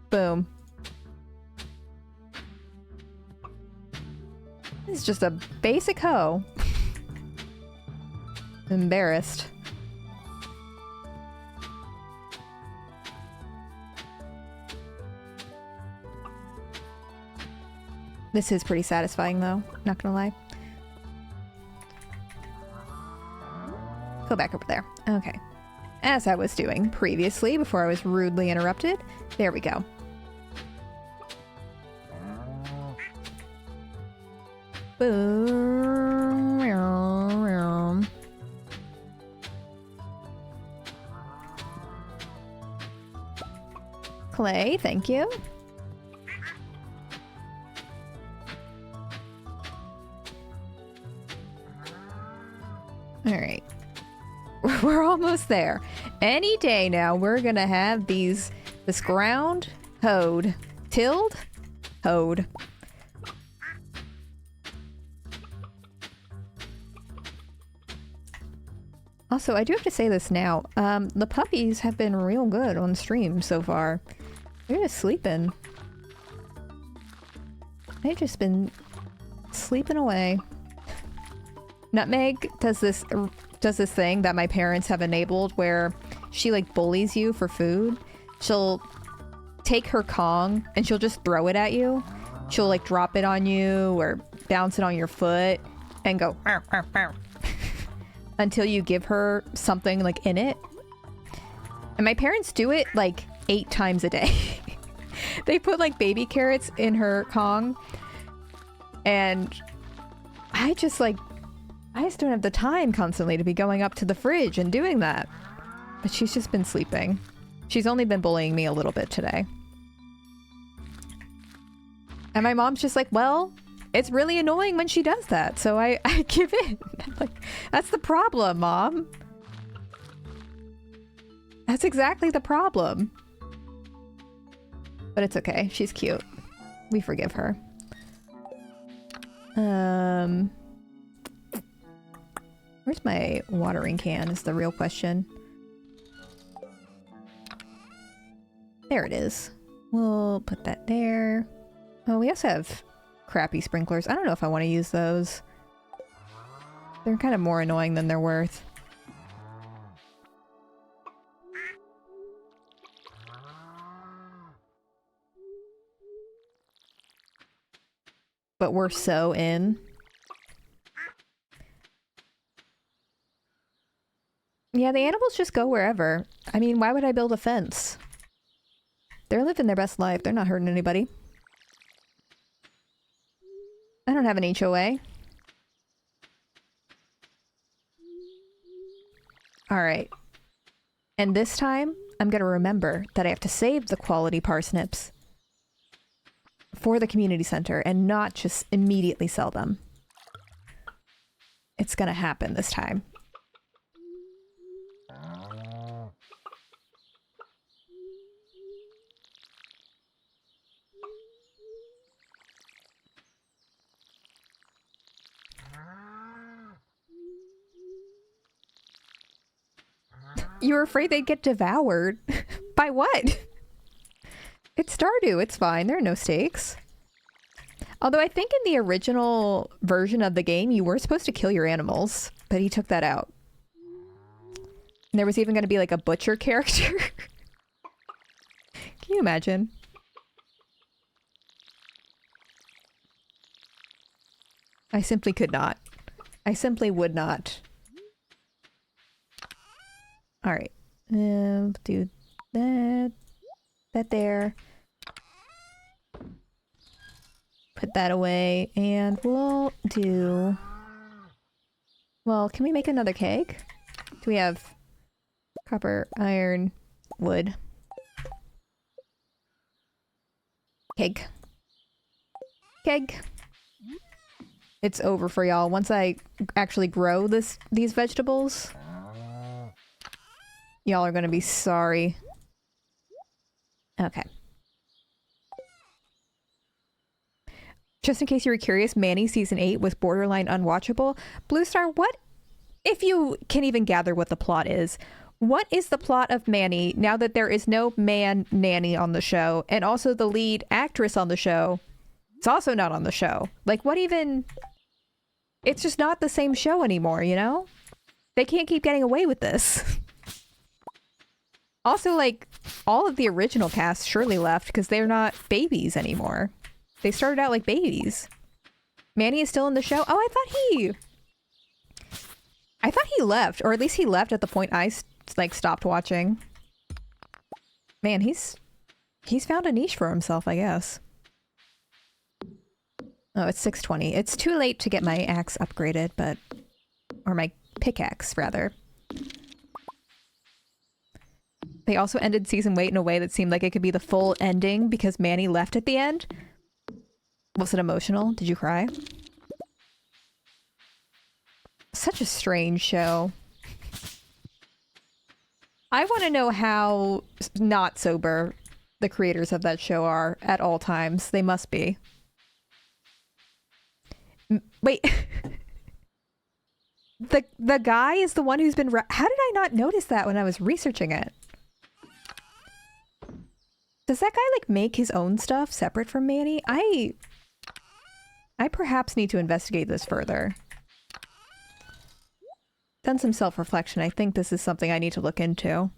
Boom. This is just a basic hoe. Embarrassed. This is pretty satisfying though, not gonna lie. Go back over there. Okay. As I was doing previously before I was rudely interrupted. There we go. Boom. Clay, thank you. All right. We're almost there. Any day now, we're gonna have this ground hoed. Tilled? Hoed. Also, I do have to say this now. The puppies have been real good on stream so far. They're just sleeping. They've just been sleeping away. Nutmeg does this thing that my parents have enabled where she like bullies you for food. She'll take her Kong and she'll just throw it at you. She'll like drop it on you or bounce it on your foot and go "Meow, meow, meow," until you give her something like in it. And my parents do it like 8 times a day. They put like baby carrots in her Kong and I just don't have the time constantly to be going up to the fridge and doing that. But she's just been sleeping. She's only been bullying me a little bit today. And my mom's just like, well, it's really annoying when she does that, so I give in. Like, that's the problem, Mom. That's exactly the problem. But it's okay. She's cute. We forgive her. Where's my watering can is the real question. There it is. We'll put that there. Oh, we also have crappy sprinklers. I don't know if I want to use those. They're kind of more annoying than they're worth. But we're so in. Yeah, the animals just go wherever. I mean, why would I build a fence? They're living their best life. They're not hurting anybody. I don't have an HOA. Alright. And this time, I'm gonna remember that I have to save the quality parsnips for the community center and not just immediately sell them. It's gonna happen this time. You were afraid they'd get devoured? By what? It's Stardew, it's fine, there are no stakes. Although I think in the original version of the game, you were supposed to kill your animals, but he took that out. And there was even going to be like a butcher character. Can you imagine? I simply could not. I simply would not. Alright. Do that. That there. Put that away. And we'll do... Well, can we make another keg? Do we have copper, iron, wood? Keg. Keg. It's over for y'all. Once I actually grow these vegetables, y'all are gonna be sorry. Okay. Just in case you were curious, Manny Season 8 was borderline unwatchable. Blue Star, what if you can even gather what the plot is, what is the plot of Manny now that there is no man nanny on the show, and also the lead actress on the show is also not on the show? Like, what even... It's just not the same show anymore, you know? They can't keep getting away with this. Also, like, all of the original cast surely left because they're not babies anymore. They started out like babies. Manny is still in the show? Oh, I thought he left, or at least he left at the point I stopped watching. Man, he's found a niche for himself, I guess. Oh, it's 6:20. It's too late to get my axe upgraded, but... Or my pickaxe, rather. They also ended Season 8 in a way that seemed like it could be the full ending because Manny left at the end. Was it emotional? Did you cry? Such a strange show. I want to know how not sober the creators of that show are at all times. They must be. Wait. The guy is the one who's been... How did I not notice that when I was researching it? Does that guy, like, make his own stuff separate from Manny? I perhaps need to investigate this further. Done some self-reflection. I think this is something I need to look into.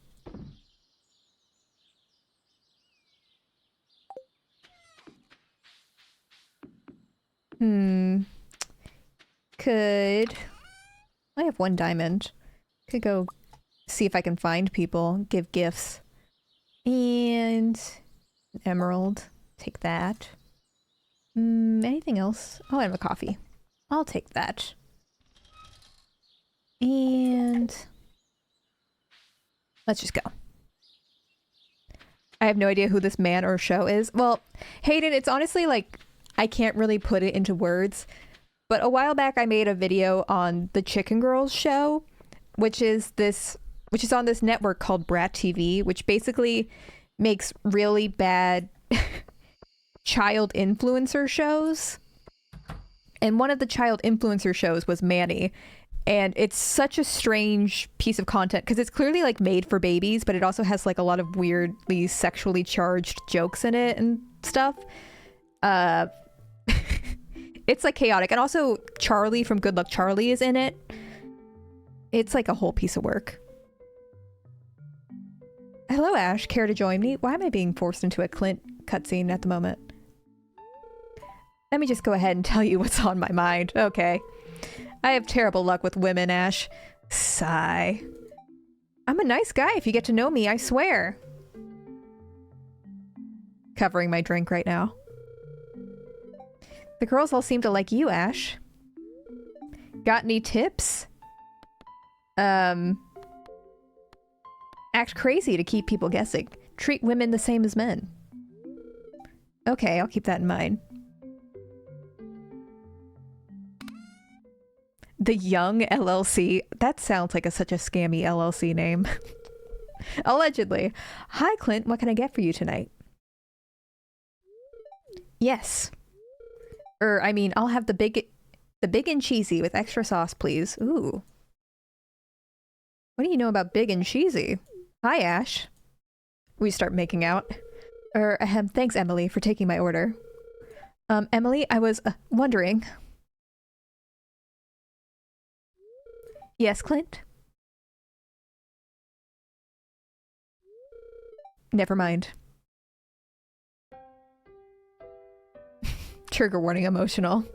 Could... I have 1 diamond. Could go see if I can find people, give gifts. And... emerald. Take that. Anything else? Oh, I have a coffee. I'll take that. And... let's just go. I have no idea who this man or show is. Well, Hayden, it's honestly like, I can't really put it into words. But a while back I made a video on the Chicken Girls show, which is on this network called Brat TV, which basically makes really bad child influencer shows. And one of the child influencer shows was Manny. And it's such a strange piece of content because it's clearly like made for babies, but it also has like a lot of weirdly sexually charged jokes in it and stuff. It's like chaotic. And also Charlie from Good Luck Charlie is in it. It's like a whole piece of work. Hello, Ash. Care to join me? Why am I being forced into a Clint cutscene at the moment? Let me just go ahead and tell you what's on my mind. Okay. I have terrible luck with women, Ash. Sigh. I'm a nice guy if you get to know me, I swear. Covering my drink right now. The girls all seem to like you, Ash. Got any tips? Act crazy to keep people guessing. Treat women the same as men. Okay, I'll keep that in mind. The Young LLC. That sounds like such a scammy LLC name. Allegedly. Hi, Clint. What can I get for you tonight? Yes. I mean, I'll have the big and cheesy with extra sauce, please. Ooh. What do you know about big and cheesy? Hi, Ash. We start making out. Thanks, Emily, for taking my order. Emily, I was wondering... Yes, Clint? Never mind. Trigger warning emotional.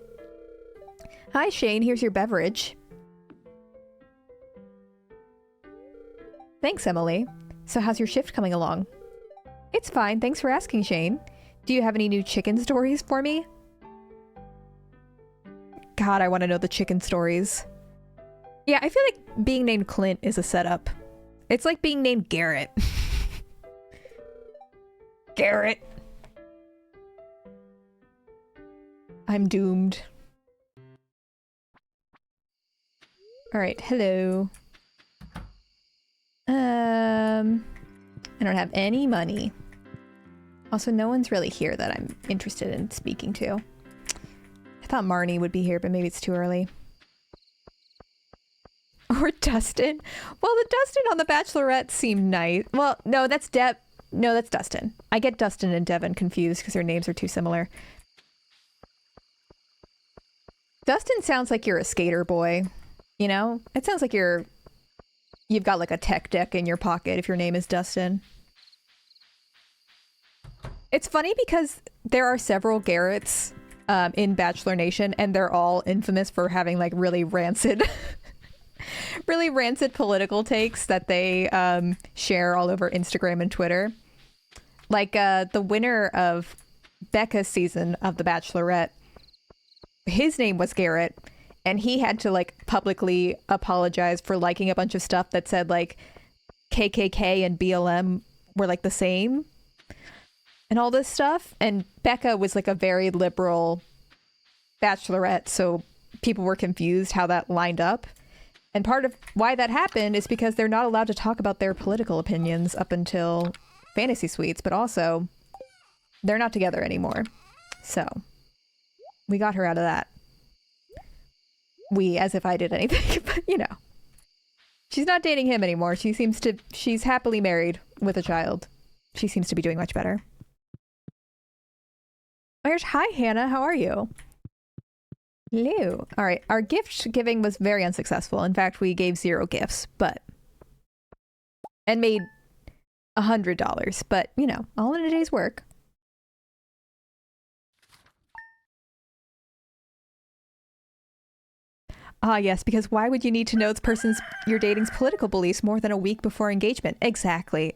Hi, Shane. Here's your beverage. Thanks, Emily. So how's your shift coming along? It's fine. Thanks for asking, Shane. Do you have any new chicken stories for me? God, I want to know the chicken stories. Yeah, I feel like being named Clint is a setup. It's like being named Garrett. Garrett. I'm doomed. Alright, hello. I don't have any money. Also, no one's really here that I'm interested in speaking to. I thought Marnie would be here, but maybe it's too early. Or Dustin. Well, the Dustin on The Bachelorette seemed nice. Well, no, that's No, that's Dustin. I get Dustin and Devin confused because their names are too similar. Dustin sounds like you're a skater boy. You know? It sounds like you've got like a tech deck in your pocket if your name is Dustin. It's funny because there are several Garretts in Bachelor Nation, and they're all infamous for having like really rancid really rancid political takes that they share all over Instagram and Twitter. Like the winner of Becca's season of The Bachelorette, his name was Garrett, and he had to like publicly apologize for liking a bunch of stuff that said like KKK and BLM were like the same and all this stuff. And Becca was like a very liberal Bachelorette, so people were confused how that lined up. And part of why that happened is because they're not allowed to talk about their political opinions up until Fantasy Suites, but also they're not together anymore. So we got her out of that. We, as if I did anything, but you know. She's not dating him anymore. She's happily married with a child. She seems to be doing much better. Hi, Hannah. How are you? Hello. All right. Our gift giving was very unsuccessful. In fact, we gave 0 gifts, and made $100, but you know, all in a day's work. Ah, yes, because why would you need to know the person's you're dating's political beliefs more than a week before engagement? Exactly.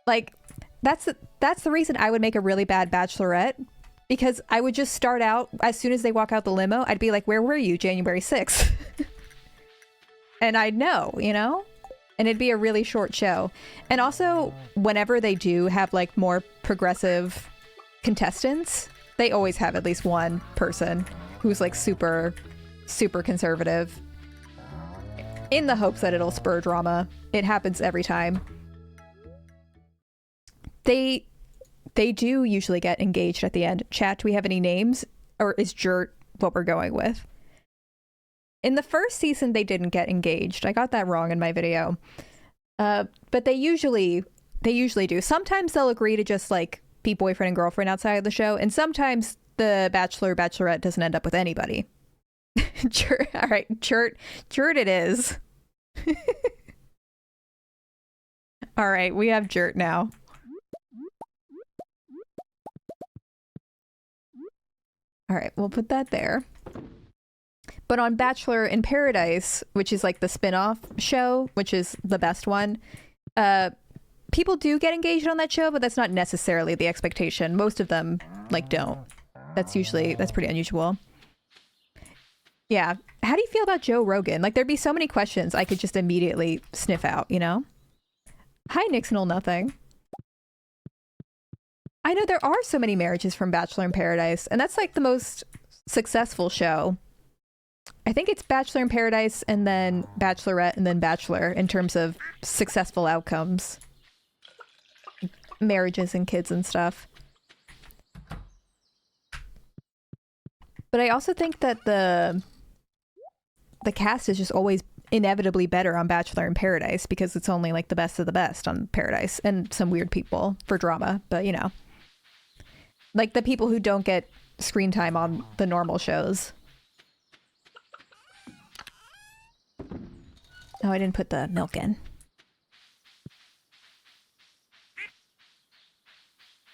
Like, that's the reason I would make a really bad bachelorette, because I would just start out, as soon as they walk out the limo, I'd be like, where were you January 6th? And I'd know, you know? And it'd be a really short show. And also, whenever they do have like more progressive contestants, they always have at least one person who's like super conservative, in the hopes that it'll spur drama. It happens every time. They do usually get engaged at the end. Chat, do we have any names? Or is Jert what we're going with? In the first season, they didn't get engaged. I got that wrong in my video. But they usually do. Sometimes they'll agree to just like be boyfriend and girlfriend outside of the show. And sometimes the bachelor or bachelorette doesn't end up with anybody. All right, Jert it is. All right, we have Jert now. All right, we'll put that there. But on Bachelor in Paradise, which is like the spin-off show, which is the best one, people do get engaged on that show, but that's not necessarily the expectation. Most of them like don't. That's pretty unusual. Yeah. How do you feel about Joe Rogan? Like, there'd be so many questions I could just immediately sniff out, you know? Hi, Nixonal Nothing. I know there are so many marriages from Bachelor in Paradise, and that's like the most successful show. I think it's Bachelor in Paradise and then Bachelorette and then Bachelor in terms of successful outcomes. Marriages and kids and stuff. But I also think that the cast is just always inevitably better on Bachelor in Paradise because it's only like the best of the best on Paradise and some weird people for drama, but you know. Like the people who don't get screen time on the normal shows. Oh, I didn't put the milk in.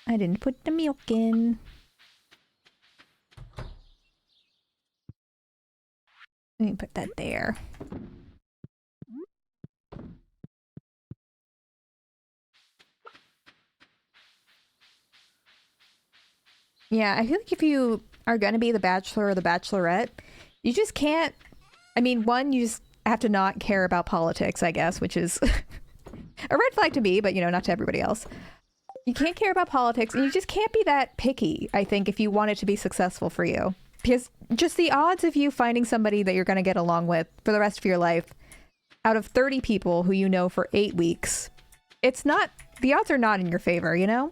I didn't put the milk in. Let me put that there. Yeah, I feel like if you are going to be the Bachelor or the Bachelorette, you just can't... I mean, one, you just have to not care about politics, I guess, which is a red flag to me, but, you know, not to everybody else. You can't care about politics, and you just can't be that picky, I think, if you want it to be successful for you. Because just the odds of you finding somebody that you're going to get along with for the rest of your life, out of 30 people who you know for 8 weeks, it's not... The odds are not in your favor, you know?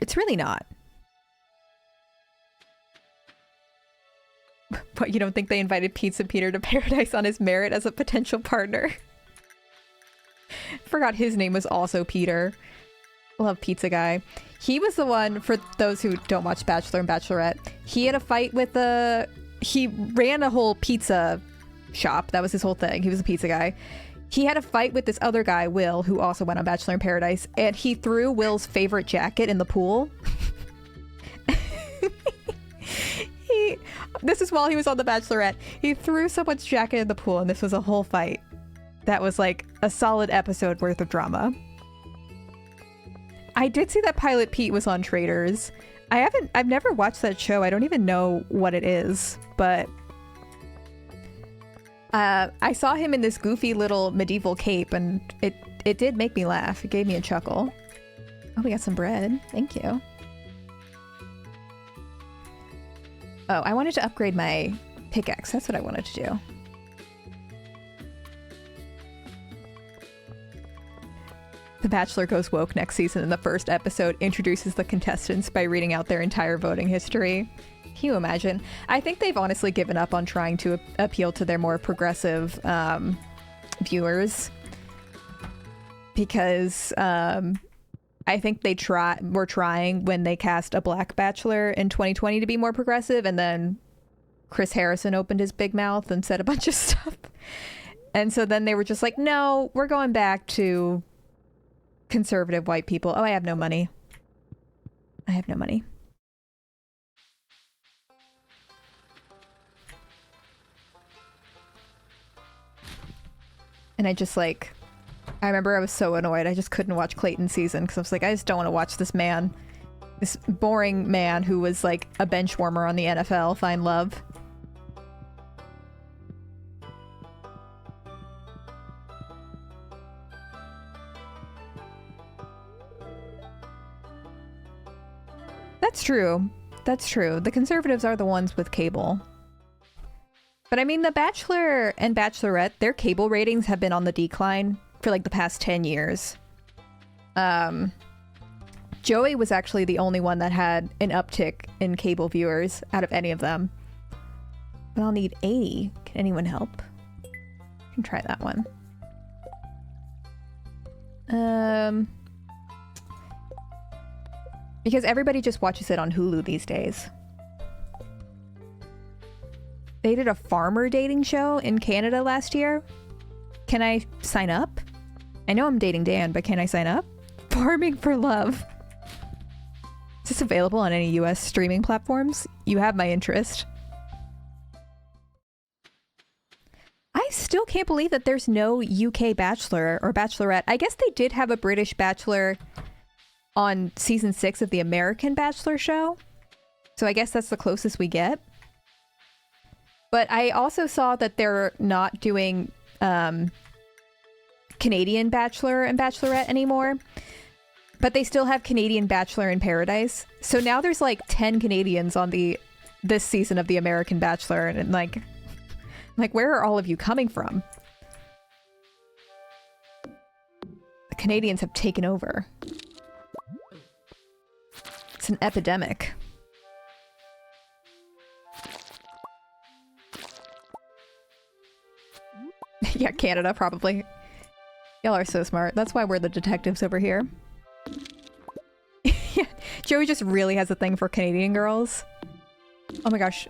It's really not. What, you don't think they invited Pizza Peter to Paradise on his merit as a potential partner? Forgot his name was also Peter. Love Pizza Guy. He was the one, for those who don't watch Bachelor and Bachelorette, he had a fight with he ran a whole pizza shop. That was his whole thing. He was a pizza guy. He had a fight with this other guy, Will, who also went on Bachelor in Paradise, and he threw Will's favorite jacket in the pool. This is while he was on The Bachelorette. He threw someone's jacket in the pool, and this was a whole fight. That was like a solid episode worth of drama. I did see that Pilot Pete was on Traitors. I've never watched that show. I don't even know what it is, but I saw him in this goofy little medieval cape, and it did make me laugh. It gave me a chuckle. Oh, we got some bread. Thank you. Oh, I wanted to upgrade my pickaxe. That's what I wanted to do. The Bachelor goes woke next season, and the first episode introduces the contestants by reading out their entire voting history. Can you imagine? I think they've honestly given up on trying to appeal to their more progressive viewers. Because I think were trying when they cast a black Bachelor in 2020 to be more progressive, and then Chris Harrison opened his big mouth and said a bunch of stuff. And so then they were just like, no, we're going back to conservative white people. Oh, I have no money. I have no money. And I remember I was so annoyed. I just couldn't watch Clayton's season because I was like, I just don't want to watch this man. This boring man who was like a bench warmer on the NFL find love. That's true. That's true. The conservatives are the ones with cable. But I mean, The Bachelor and Bachelorette, their cable ratings have been on the decline for like the past 10 years. Joey was actually the only one that had an uptick in cable viewers out of any of them. But I'll need 80. Can anyone help? I can try that one. Because everybody just watches it on Hulu these days. They did a farmer dating show in Canada last year. Can I sign up? I know I'm dating Dan, but can I sign up? Farming for Love. Is this available on any US streaming platforms? You have my interest. I still can't believe that there's no UK Bachelor or Bachelorette. I guess they did have a British Bachelor on season 6 of the American Bachelor show. So I guess that's the closest we get. But I also saw that they're not doing Canadian Bachelor and Bachelorette anymore. But they still have Canadian Bachelor in Paradise. So now there's like 10 Canadians on this season of the American Bachelor. And like, where are all of you coming from? The Canadians have taken over. It's an epidemic. Yeah, Canada, probably. Y'all are so smart. That's why we're the detectives over here. Yeah, Joey just really has a thing for Canadian girls. Oh my gosh.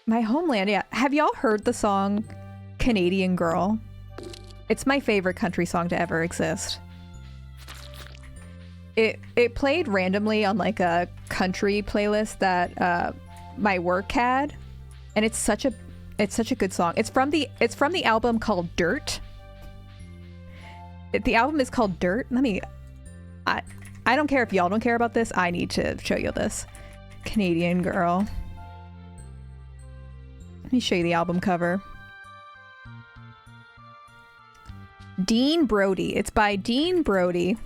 My homeland, yeah. Have y'all heard the song Canadian Girl? It's my favorite country song to ever exist. It played randomly on like a country playlist that my work had, and it's such a good song. It's from the album called Dirt. The album is called Dirt. I don't care if y'all don't care about this. I need to show you this. Canadian Girl. Let me show you the album cover. Dean Brody. It's by Dean Brody.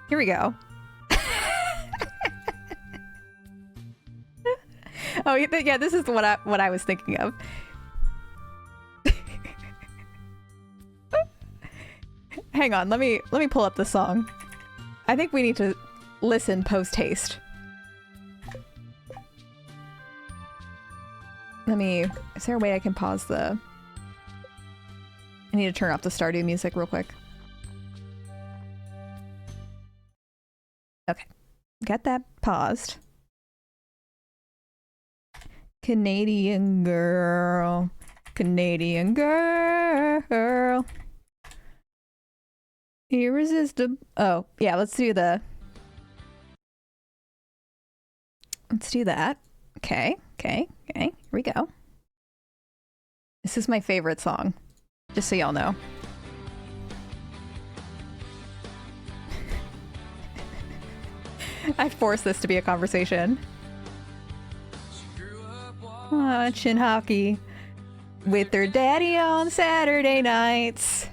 Here we go. Oh, yeah, this is what I was thinking of. hang on, let me pull up the song. I think we need to listen post-haste. Is there a way I can pause the... I need to turn off the Stardew music real quick. Okay, got that paused. Canadian girl, Canadian girl. Irresistible. Oh, yeah, let's do that. Okay, here we go. This is my favorite song, just so y'all know. I forced this to be a conversation. Watching hockey with her daddy on Saturday nights.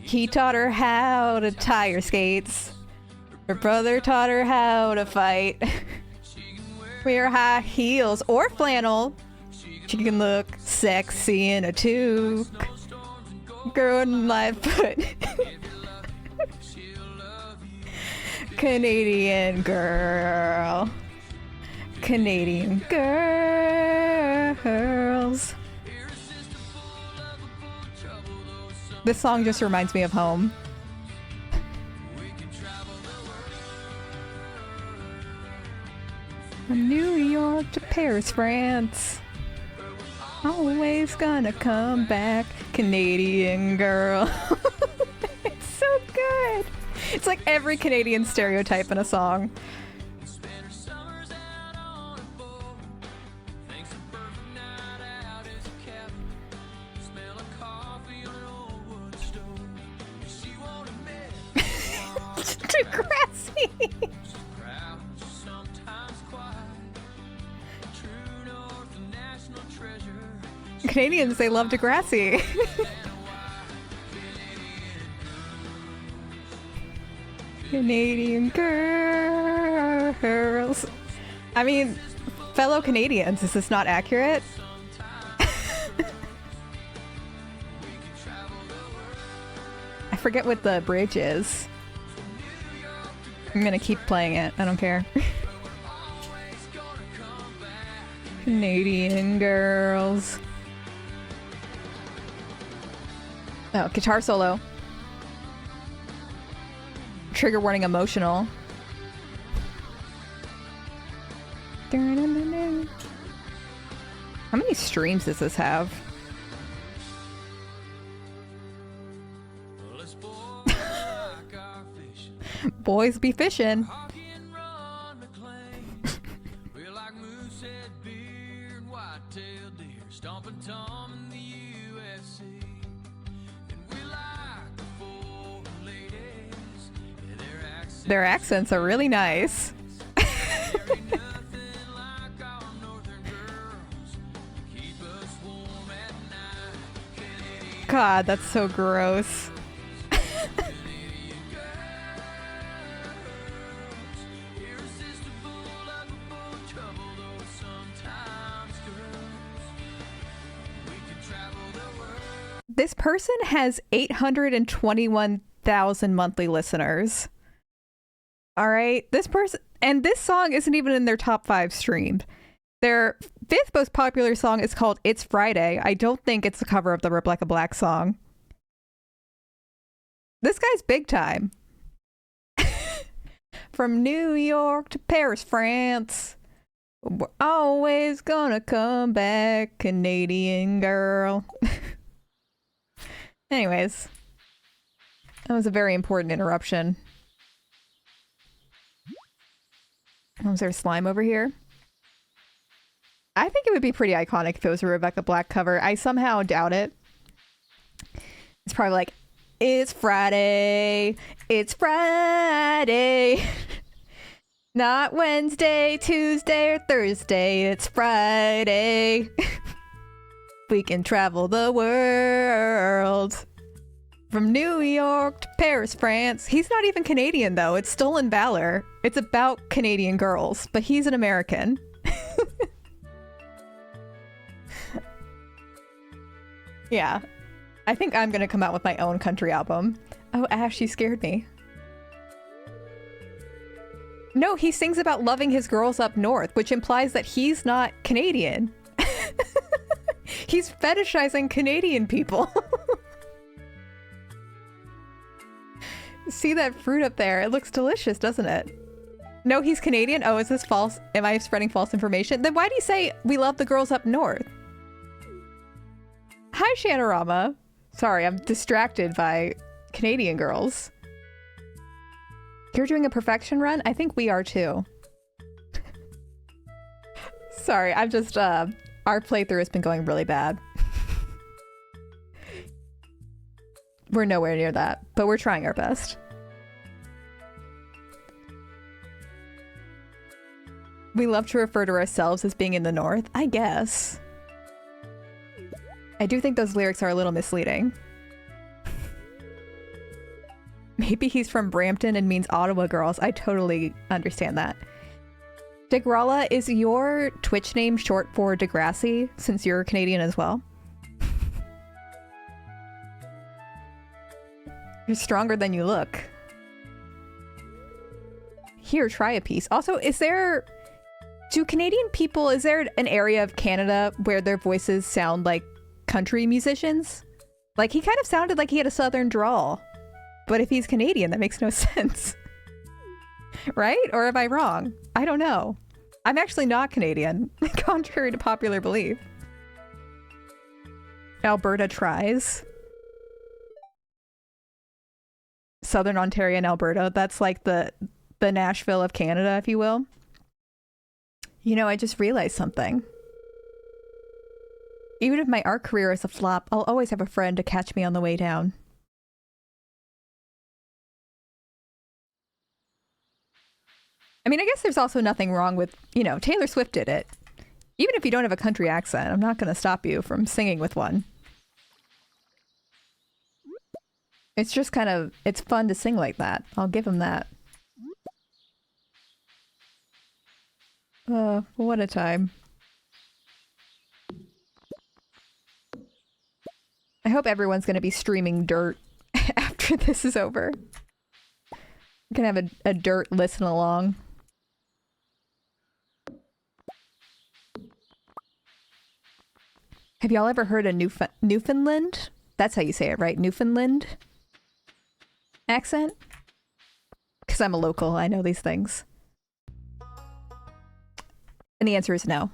He taught her how to tie her skates. Her brother taught her how to fight. Wear high heels or flannel. She can look sexy in a toque. Girl in life, but Canadian girl. Canadian girls. This song just reminds me of home. From New York to Paris, France. Always gonna come back, Canadian girl. It's so good. It's like every Canadian stereotype in a song. Degrassi. Canadians, they love Degrassi. Canadian girls. I mean, fellow Canadians, is this not accurate? I forget what the bridge is. I'm gonna keep playing it. I don't care. Canadian girls. Oh, guitar solo. Trigger warning emotional. How many streams does this have? Boys be fishing. Their accents are really nice. God, that's so gross. This person has 821,000 monthly listeners. All right, this person, and this song isn't even in their top 5 streamed. Their 5th most popular song is called It's Friday. I don't think it's a cover of the Rebecca Black song. This guy's big time. From New York to Paris, France. We're always gonna come back, Canadian girl. Anyways, that was a very important interruption. Oh, is there slime over here? I think it would be pretty iconic if it was a Rebecca Black cover. I somehow doubt it. It's probably like, it's Friday, it's Friday. Not Wednesday, Tuesday, or Thursday, it's Friday. We can travel the world. From New York to Paris, France. He's not even Canadian, though. It's Stolen Valor. It's about Canadian girls, but he's an American. Yeah. I think I'm gonna come out with my own country album. Oh, Ash, you scared me. No, he sings about loving his girls up north, which implies that he's not Canadian. He's fetishizing Canadian people. See that fruit up there? It looks delicious, doesn't it? No, he's Canadian? Oh, is this false? Am I spreading false information? Then why do you say we love the girls up north? Hi, Shanorama. Sorry, I'm distracted by Canadian girls. You're doing a perfection run? I think we are too. Sorry, I'm just, our playthrough has been going really bad. We're nowhere near that, but we're trying our best. We love to refer to ourselves as being in the north, I guess. I do think those lyrics are a little misleading. Maybe he's from Brampton and means Ottawa girls. I totally understand that. Degralla, is your Twitch name short for Degrassi, since you're Canadian as well? You're stronger than you look. Here, try a piece. Also, is there an area of Canada where their voices sound like country musicians? Like, he kind of sounded like he had a southern drawl. But if he's Canadian, that makes no sense. Right? Or am I wrong? I don't know. I'm actually not Canadian, contrary to popular belief. Alberta tries. Southern Ontario and Alberta. That's like the Nashville of Canada, if you will. You know, I just realized something. Even if my art career is a flop, I'll always have a friend to catch me on the way down. I mean, I guess there's also nothing wrong with, you know, Taylor Swift did it. Even if you don't have a country accent, I'm not going to stop you from singing with one. It's just kind of, it's fun to sing like that. I'll give him that. What a time. I hope everyone's going to be streaming Dirt after this is over. I'm going to have a Dirt listen along. Have y'all ever heard a Newfoundland? That's how you say it, right? Newfoundland accent? Because I'm a local, I know these things. And the answer is no.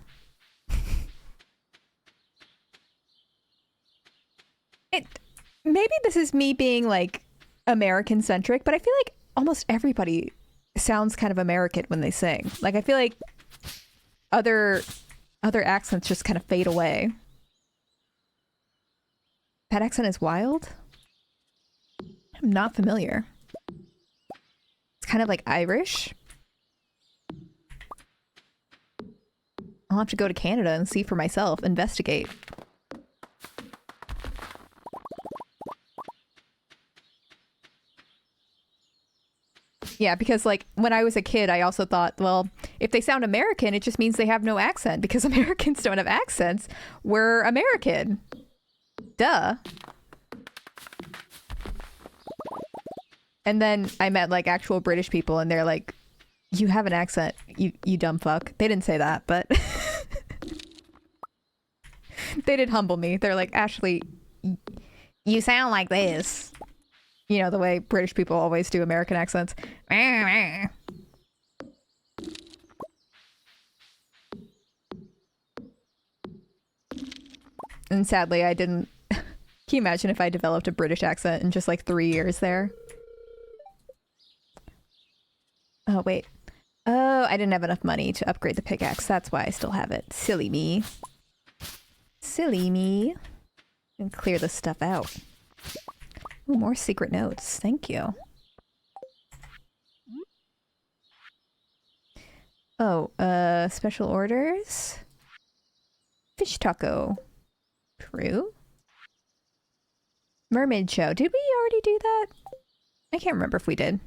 Maybe this is me being like American centric, but I feel like almost everybody sounds kind of American when they sing. Like, I feel like other accents just kind of fade away. That accent is wild? I'm not familiar. It's kind of like Irish. I'll have to go to Canada and see for myself, investigate. Yeah, because like when I was a kid, I also thought, well, if they sound American, it just means they have no accent because Americans don't have accents. We're American. Duh. And then I met like actual British people and they're like, you have an accent, you dumb fuck. They didn't say that, but they did humble me. They're like, Ashley, you sound like this. You know, the way British people always do American accents. And sadly, I didn't. Can you imagine if I developed a British accent in just like 3 years there? Oh, wait. Oh, I didn't have enough money to upgrade the pickaxe. That's why I still have it. Silly me. Silly me. And clear this stuff out. Ooh, more secret notes. Thank you. Oh, special orders? Fish taco. True. Mermaid show. Did we already do that? I can't remember if we did.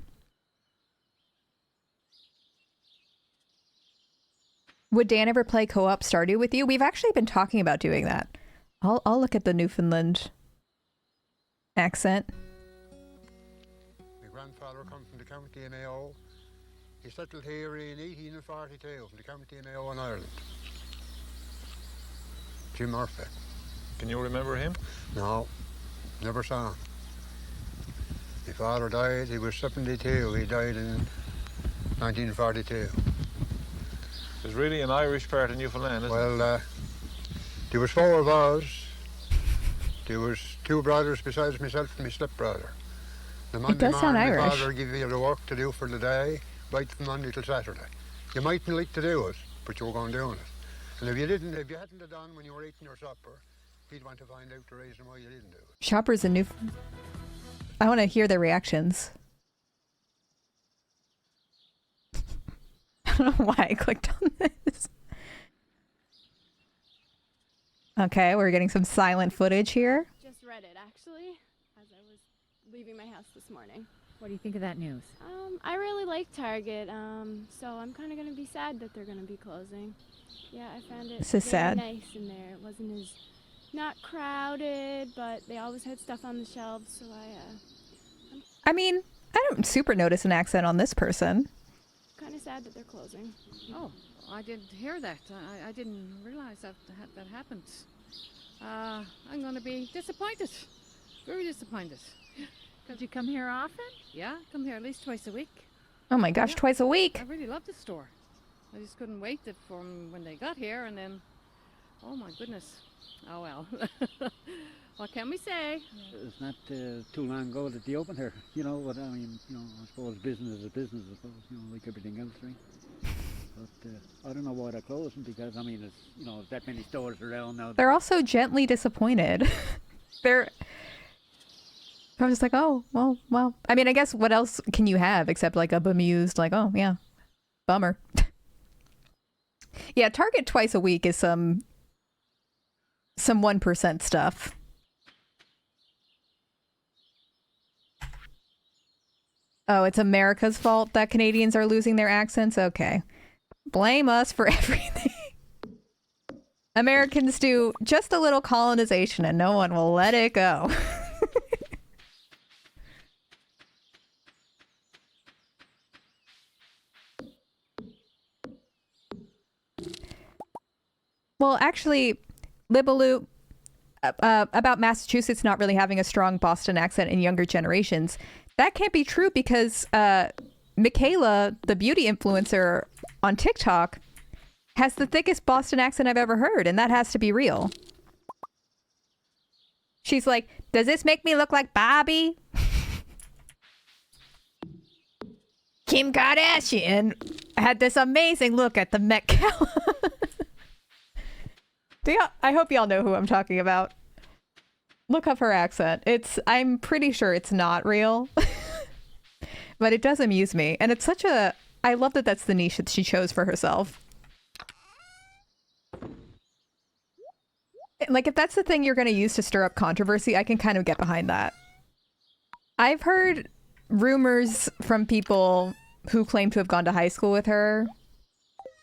Would Dan ever play co-op Stardew with you? We've actually been talking about doing that. I'll look at the Newfoundland accent. grandfather come from the county of Mayo. He settled here in 1842 from the county of Mayo in Ireland. Jim Murphy. Can you remember him? No, never saw him. My father died, he was 72. He died in 1942. There's really an Irish part of Newfoundland, isn't Well, there was 4 of us. There was 2 brothers besides myself and my stepbrother. The Monday does sound morning, my Irish. father give you the work to do for the day, right from Monday till Saturday. You mightn't like to do it, but you were going doing it. And if you hadn't have done when you were eating your supper, he'd want to find out the reason why you didn't do it. Shoppers in New. I want to hear their reactions. I don't know why I clicked on this. Okay, we're getting some silent footage here. Just read it, actually, as I was leaving my house this morning. What do you think of that news? I really like Target, so I'm kind of going to be sad that they're going to be closing. Yeah, I found it This is very sad. nice in there. It wasn't as not crowded, but they always had stuff on the shelves, so I mean, I don't super notice an accent on this person. kind of sad that they're closing. Oh, I didn't hear that. I didn't realize that happened. I'm going to be disappointed. Very disappointed. Did you come here often? Yeah, come here at least twice a week. Oh my gosh, Yeah. twice a week. I really love the store. I just couldn't wait for 'em when they got here, and then, oh my goodness. Oh well. What can we say? It's not too long ago that they opened here. You know what I mean? You know, I suppose business is business. I suppose, you know, like everything else, right? But I don't know why they're closing because I mean, it's that many stores around now. They're also gently disappointed. I'm just like, oh, well. I mean, I guess what else can you have except like a bemused, like, oh yeah, bummer. Yeah, Target twice a week is some 1% stuff. Oh, it's America's fault that Canadians are losing their accents? Okay. Blame us for everything. Americans do just a little colonization and no one will let it go. Well, actually, Libaloo, about Massachusetts not really having a strong Boston accent in younger generations, that can't be true because Michaela, the beauty influencer on TikTok, has the thickest Boston accent I've ever heard, and that has to be real. She's like, does this make me look like Bobby? Kim Kardashian had this amazing look at the Met Gala. I hope y'all know who I'm talking about. Look up her accent. I'm pretty sure it's not real. But it does amuse me. And it's I love that that's the niche that she chose for herself. Like, if that's the thing you're going to use to stir up controversy, I can kind of get behind that. I've heard rumors from people who claim to have gone to high school with her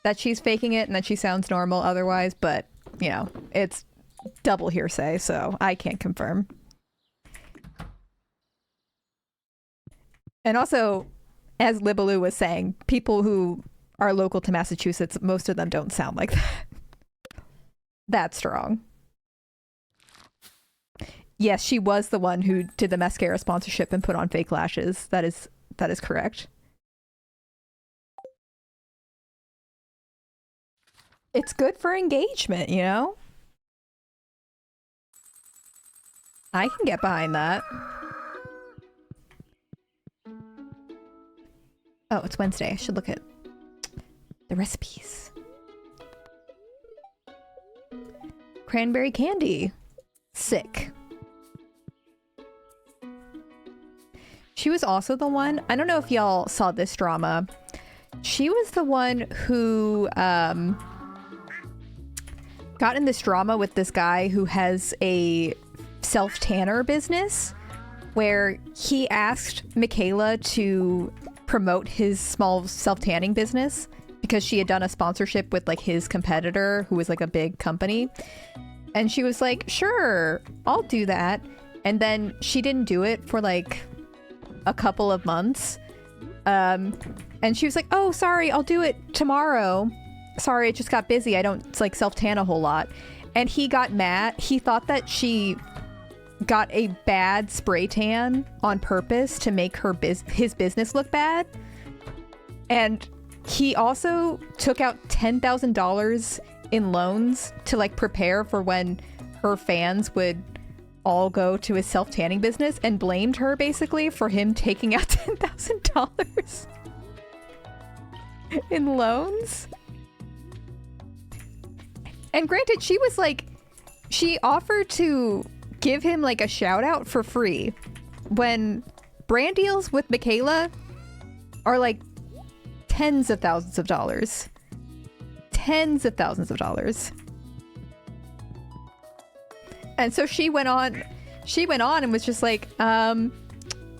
that she's faking it and that she sounds normal otherwise, but, it's double hearsay, so I can't confirm. And also, as Libaloo was saying, people who are local to Massachusetts, most of them don't sound like that. That's strong. Yes, she was the one who did the mascara sponsorship and put on fake lashes. That is correct. It's good for engagement, I can get behind that. Oh, it's Wednesday. I should look at the recipes. Cranberry candy. Sick. She was also the one, I don't know if y'all saw this drama. She was the one who got in this drama with this guy who has a self-tanner business where he asked Michaela to promote his small self-tanning business because she had done a sponsorship with like his competitor who was like a big company. And she was like, sure, I'll do that. And then she didn't do it for like a couple of months. And she was like, oh, sorry, I'll do it tomorrow. Sorry, it just got busy. I don't like self-tan a whole lot. And he got mad. He thought that she got a bad spray tan on purpose to make his business look bad. And he also took out $10,000 in loans to like prepare for when her fans would all go to his self-tanning business, and blamed her basically for him taking out $10,000 in loans. And granted, she was like, she offered to give him like a shout out for free when brand deals with Michaela are like tens of thousands of dollars. Tens of thousands of dollars. And so she went on and was just like, no,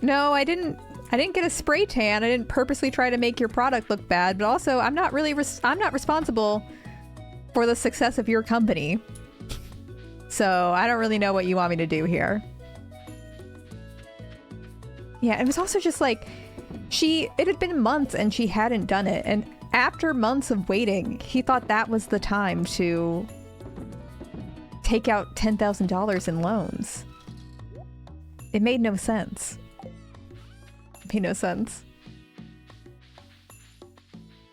I didn't get a spray tan. I didn't purposely try to make your product look bad, but also I'm not responsible for the success of your company. So I don't really know what you want me to do here. Yeah, it was also just like, it had been months and she hadn't done it. And after months of waiting, he thought that was the time to take out $10,000 in loans. It made no sense. It made no sense.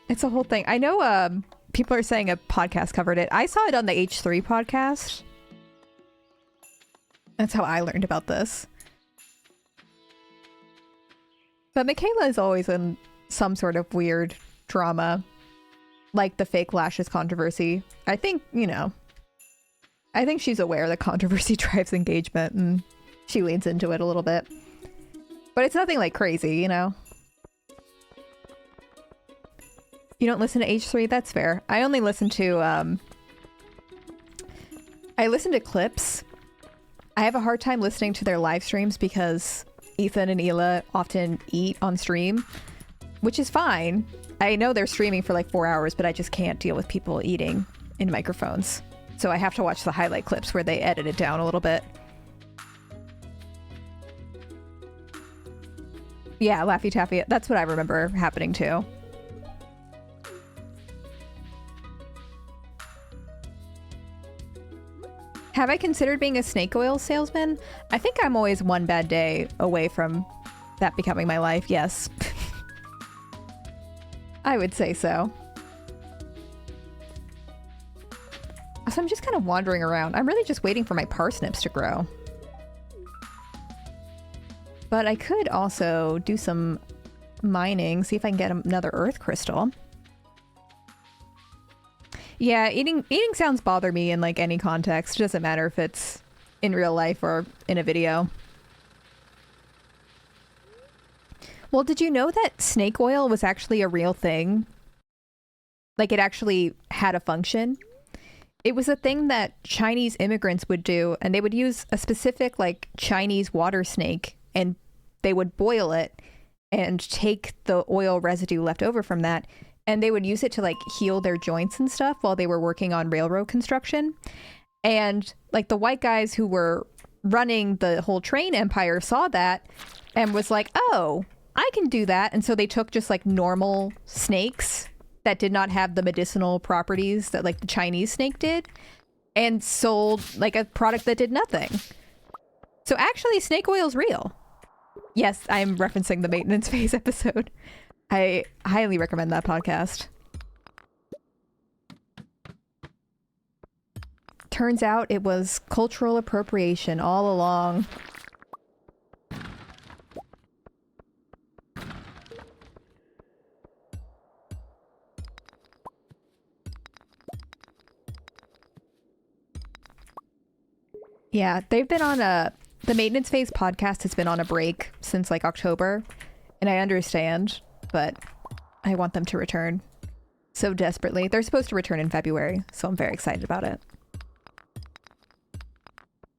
It's a whole thing. I know people are saying a podcast covered it. I saw it on the H3 podcast. That's how I learned about this. But Michaela is always in some sort of weird drama, like the fake lashes controversy. I think, I think she's aware that controversy drives engagement and she leans into it a little bit. But it's nothing like crazy, You don't listen to H3? That's fair. I only listen to, I listen to clips. I have a hard time listening to their live streams because Ethan and Hila often eat on stream, which is fine. I know they're streaming for like 4 hours, but I just can't deal with people eating in microphones. So I have to watch the highlight clips where they edit it down a little bit. Yeah, Laffy Taffy. That's what I remember happening too. Have I considered being a snake oil salesman? I think I'm always one bad day away from that becoming my life, yes. I would say so. So I'm just kind of wandering around. I'm really just waiting for my parsnips to grow. But I could also do some mining, see if I can get another earth crystal. Yeah, eating sounds bother me in like any context. It doesn't matter if it's in real life or in a video. Well, did you know that snake oil was actually a real thing? Like it actually had a function? It was a thing that Chinese immigrants would do, and they would use a specific like Chinese water snake, and they would boil it and take the oil residue left over from that, and they would use it to like heal their joints and stuff while they were working on railroad construction. And like the white guys who were running the whole train empire saw that and was like, oh, I can do that. And so they took just like normal snakes that did not have the medicinal properties that like the Chinese snake did, and sold like a product that did nothing. So actually snake oil is real. Yes, I'm referencing the maintenance phase episode. I highly recommend that podcast. Turns out it was cultural appropriation all along. Yeah, they've been on the maintenance phase podcast has been on a break since like October, and I understand, but I want them to return so desperately. They're supposed to return in February, so I'm very excited about it.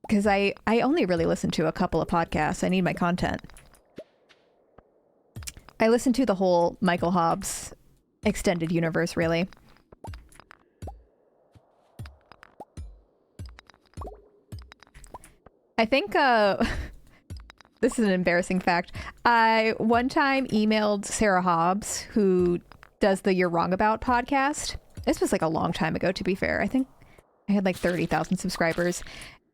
Because I only really listen to a couple of podcasts. I need my content. I listen to the whole Michael Hobbs extended universe, really. I think This is an embarrassing fact. I one time emailed Sarah Hobbs, who does the You're Wrong About podcast. This was like a long time ago, to be fair. I think I had like 30,000 subscribers,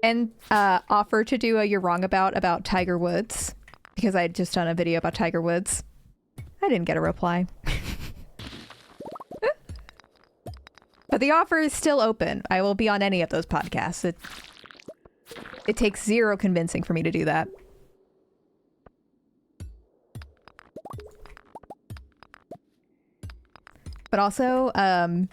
and offered to do a You're Wrong About Tiger Woods, because I had just done a video about Tiger Woods. I didn't get a reply. But the offer is still open. I will be on any of those podcasts. It takes zero convincing for me to do that. But also, I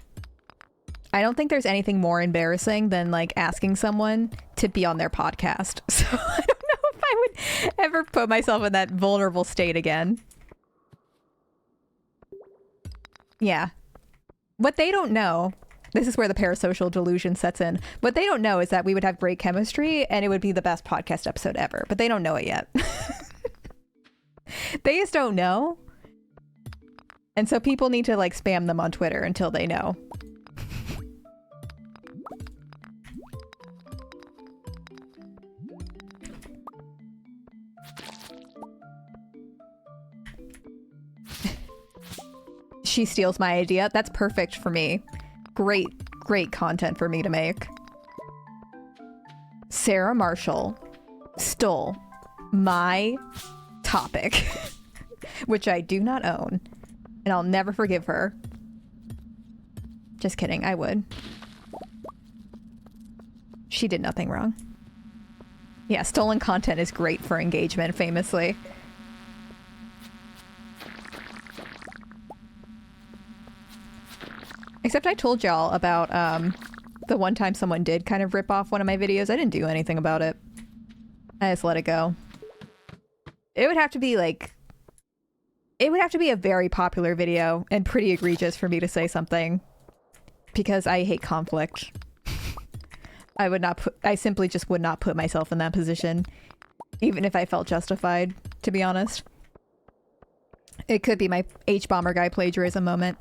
don't think there's anything more embarrassing than like asking someone to be on their podcast. So I don't know if I would ever put myself in that vulnerable state again. Yeah. What they don't know, this is where the parasocial delusion sets in. What they don't know is that we would have great chemistry and it would be the best podcast episode ever. But they don't know it yet. They just don't know. And so people need to like spam them on Twitter until they know. She steals my idea. That's perfect for me. Great content for me to make. Sarah Marshall stole my topic, which I do not own, and I'll never forgive her. Just kidding, I would. She did nothing wrong. Yeah, stolen content is great for engagement, famously. Except I told y'all about the one time someone did kind of rip off one of my videos. I didn't do anything about it. I just let it go. It would have to be like... It would have to be a very popular video and pretty egregious for me to say something. Because I hate conflict. I simply just would not put myself in that position. Even if I felt justified, to be honest. It could be my H-Bomber guy plagiarism moment.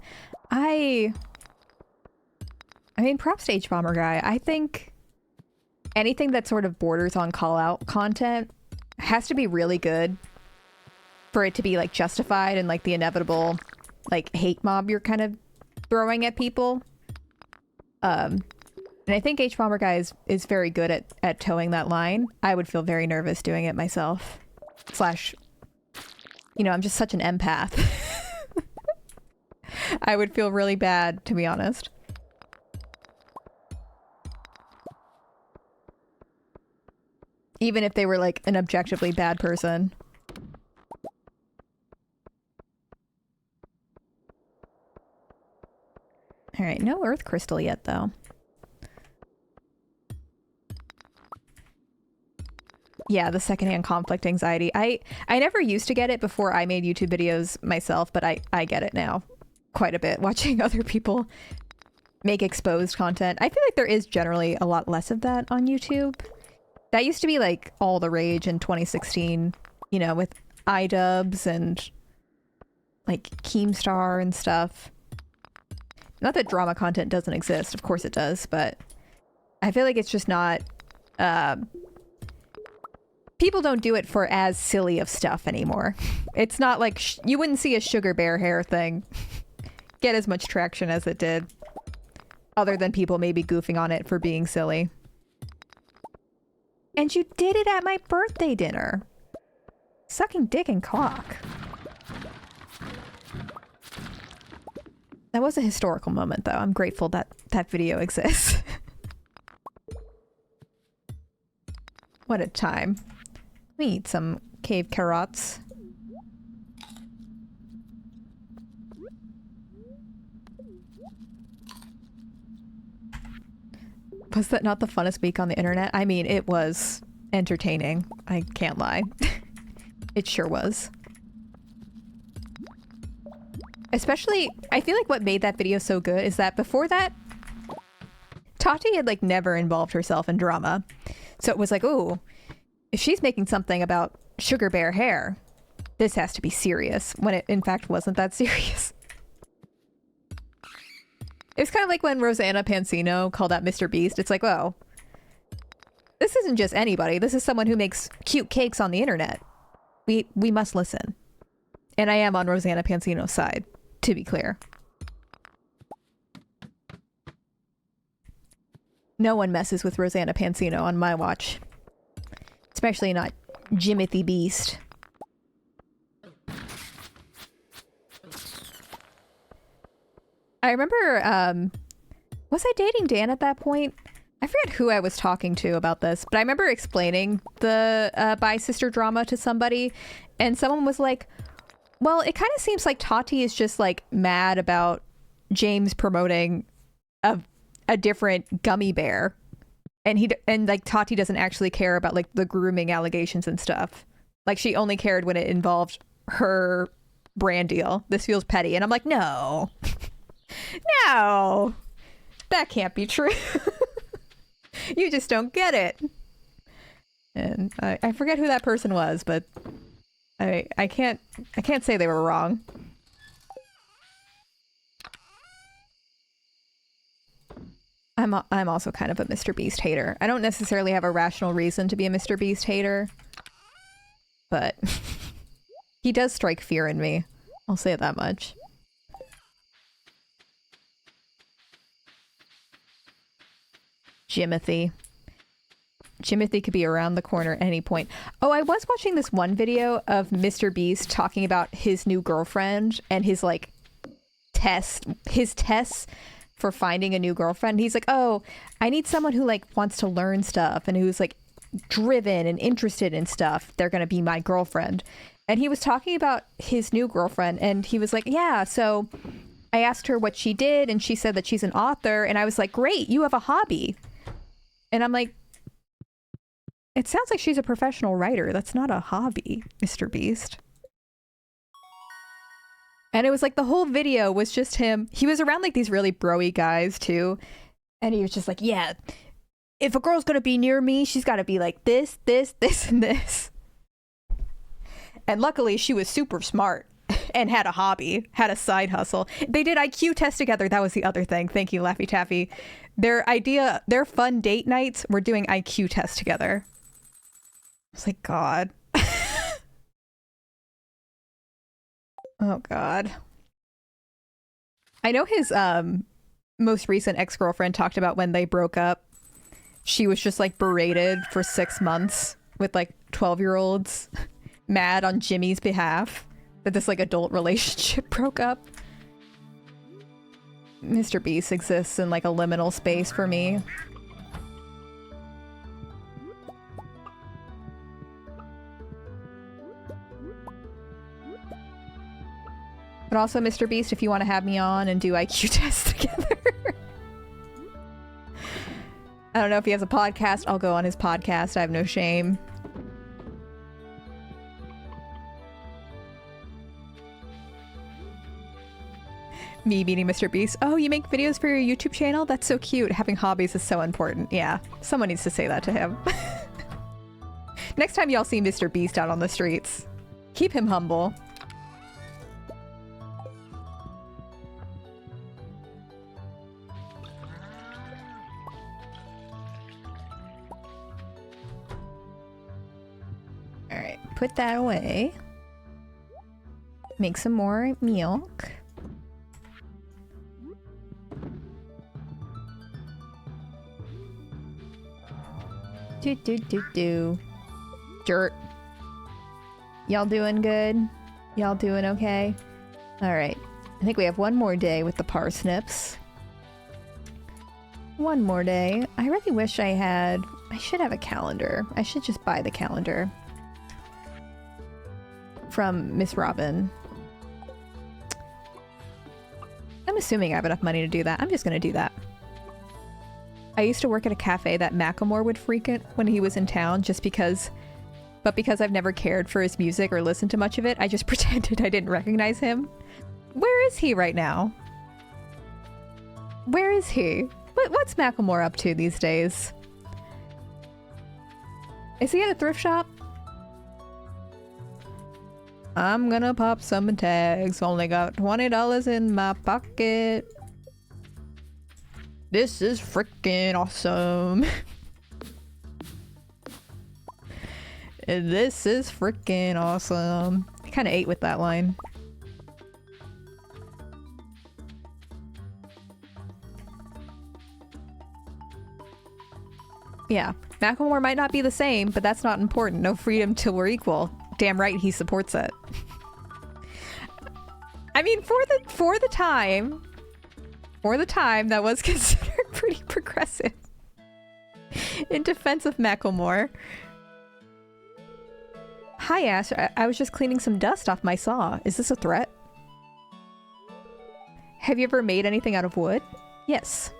I mean, props to H-Bomber guy. I think anything that sort of borders on call-out content has to be really good for it to be, like, justified and, like, the inevitable, like, hate mob you're kind of throwing at people. And I think H-Bomber guy is very good at towing that line. I would feel very nervous doing it myself. Slash, you know, I'm just such an empath. I would feel really bad, to be honest. Even if they were, like, an objectively bad person. Alright, no earth crystal yet, though. Yeah, the secondhand conflict anxiety. I never used to get it before I made YouTube videos myself, but I get it now quite a bit, watching other people make exposed content. I feel like there is generally a lot less of that on YouTube. That used to be like all the rage in 2016, you know, with iDubbbz and like Keemstar and stuff. Not that drama content doesn't exist, of course it does, but I feel like it's just not, people don't do it for as silly of stuff anymore. It's not like, you wouldn't see a sugar bear hair thing get as much traction as it did, other than people maybe goofing on it for being silly. And you did it at my birthday dinner. Sucking dick and cock. That was a historical moment, though. I'm grateful that that video exists. What a time. Let me eat some cave carrots. Was that not the funnest week on the internet? I mean, it was entertaining. I can't lie. It sure was. Especially, I feel like what made that video so good is that before that, Tati had like never involved herself in drama. So it was like, ooh, if she's making something about sugar bear hair, this has to be serious, when it in fact wasn't that serious. It was kind of like when Rosanna Pansino called out Mr. Beast. It's like, whoa, this isn't just anybody. This is someone who makes cute cakes on the internet. We must listen. And I am on Rosanna Pansino's side, to be clear. No one messes with Rosanna Pansino on my watch. Especially not Jimothy Beast. I remember, was I dating Dan at that point? I forget who I was talking to about this, but I remember explaining the bi-sister drama to somebody, and someone was like, well, it kind of seems like Tati is just like mad about James promoting a different gummy bear, and like Tati doesn't actually care about like the grooming allegations and stuff. Like she only cared when it involved her brand deal. This feels petty, and I'm like, no, no, that can't be true. You just don't get it. And I forget who that person was, but I can't say they were wrong. I'm also kind of a Mr. Beast hater. I don't necessarily have a rational reason to be a Mr. Beast hater, but he does strike fear in me. I'll say that much. Jimothy. Jimothy could be around the corner at any point. Oh, I was watching this one video of Mr. Beast talking about his new girlfriend and his like tests for finding a new girlfriend. He's like, oh, I need someone who like wants to learn stuff and who's like driven and interested in stuff. They're gonna be my girlfriend. And he was talking about his new girlfriend, and he was like, yeah, so I asked her what she did, and she said that she's an author, and I was like, great, you have a hobby. And I'm like, it sounds like she's a professional writer. That's not a hobby, Mr. Beast. And it was like the whole video was just him. He was around like these really bro-y guys too. And he was just like, yeah, if a girl's gonna be near me, she's gotta be like this, this, this, and this. And luckily she was super smart and had a hobby, had a side hustle. They did IQ tests together. That was the other thing. Thank you, Laffy Taffy. Their fun date nights were doing IQ tests together. I was like, God. Oh, God. I know his most recent ex-girlfriend talked about when they broke up. She was just like berated for 6 months with like 12-year-olds mad on Jimmy's behalf that this like adult relationship broke up. Mr. Beast exists in like a liminal space for me. But also, Mr. Beast, if you want to have me on and do IQ tests together. I don't know if he has a podcast. I'll go on his podcast. I have no shame. Me meeting Mr. Beast. Oh, you make videos for your YouTube channel? That's so cute. Having hobbies is so important. Yeah, someone needs to say that to him. Next time y'all see Mr. Beast out on the streets, keep him humble. Alright, put that away. Make some more milk. Do. Dirt. Y'all doing good? Y'all doing okay? Alright. I think we have one more day with the parsnips. One more day. I really wish I should have a calendar. I should just buy the calendar. From Miss Robin. I'm assuming I have enough money to do that. I'm just gonna do that. I used to work at a cafe that Macklemore would frequent when he was in town but because I've never cared for his music or listened to much of it, I just pretended I didn't recognize him. Where is he right now? Where is he? What's Macklemore up to these days? Is he at a thrift shop? I'm gonna pop some tags. Only got $20 in my pocket. This is freaking awesome. This is freaking awesome. I kind of ate with that line. Yeah, Macklemore might not be the same, but that's not important. No freedom till we're equal. Damn right he supports it. I mean, for the time that was considered pretty progressive. In defense of Macklemore. Hi, Ash. I was just cleaning some dust off my saw. Is this a threat? Have you ever made anything out of wood? Yes.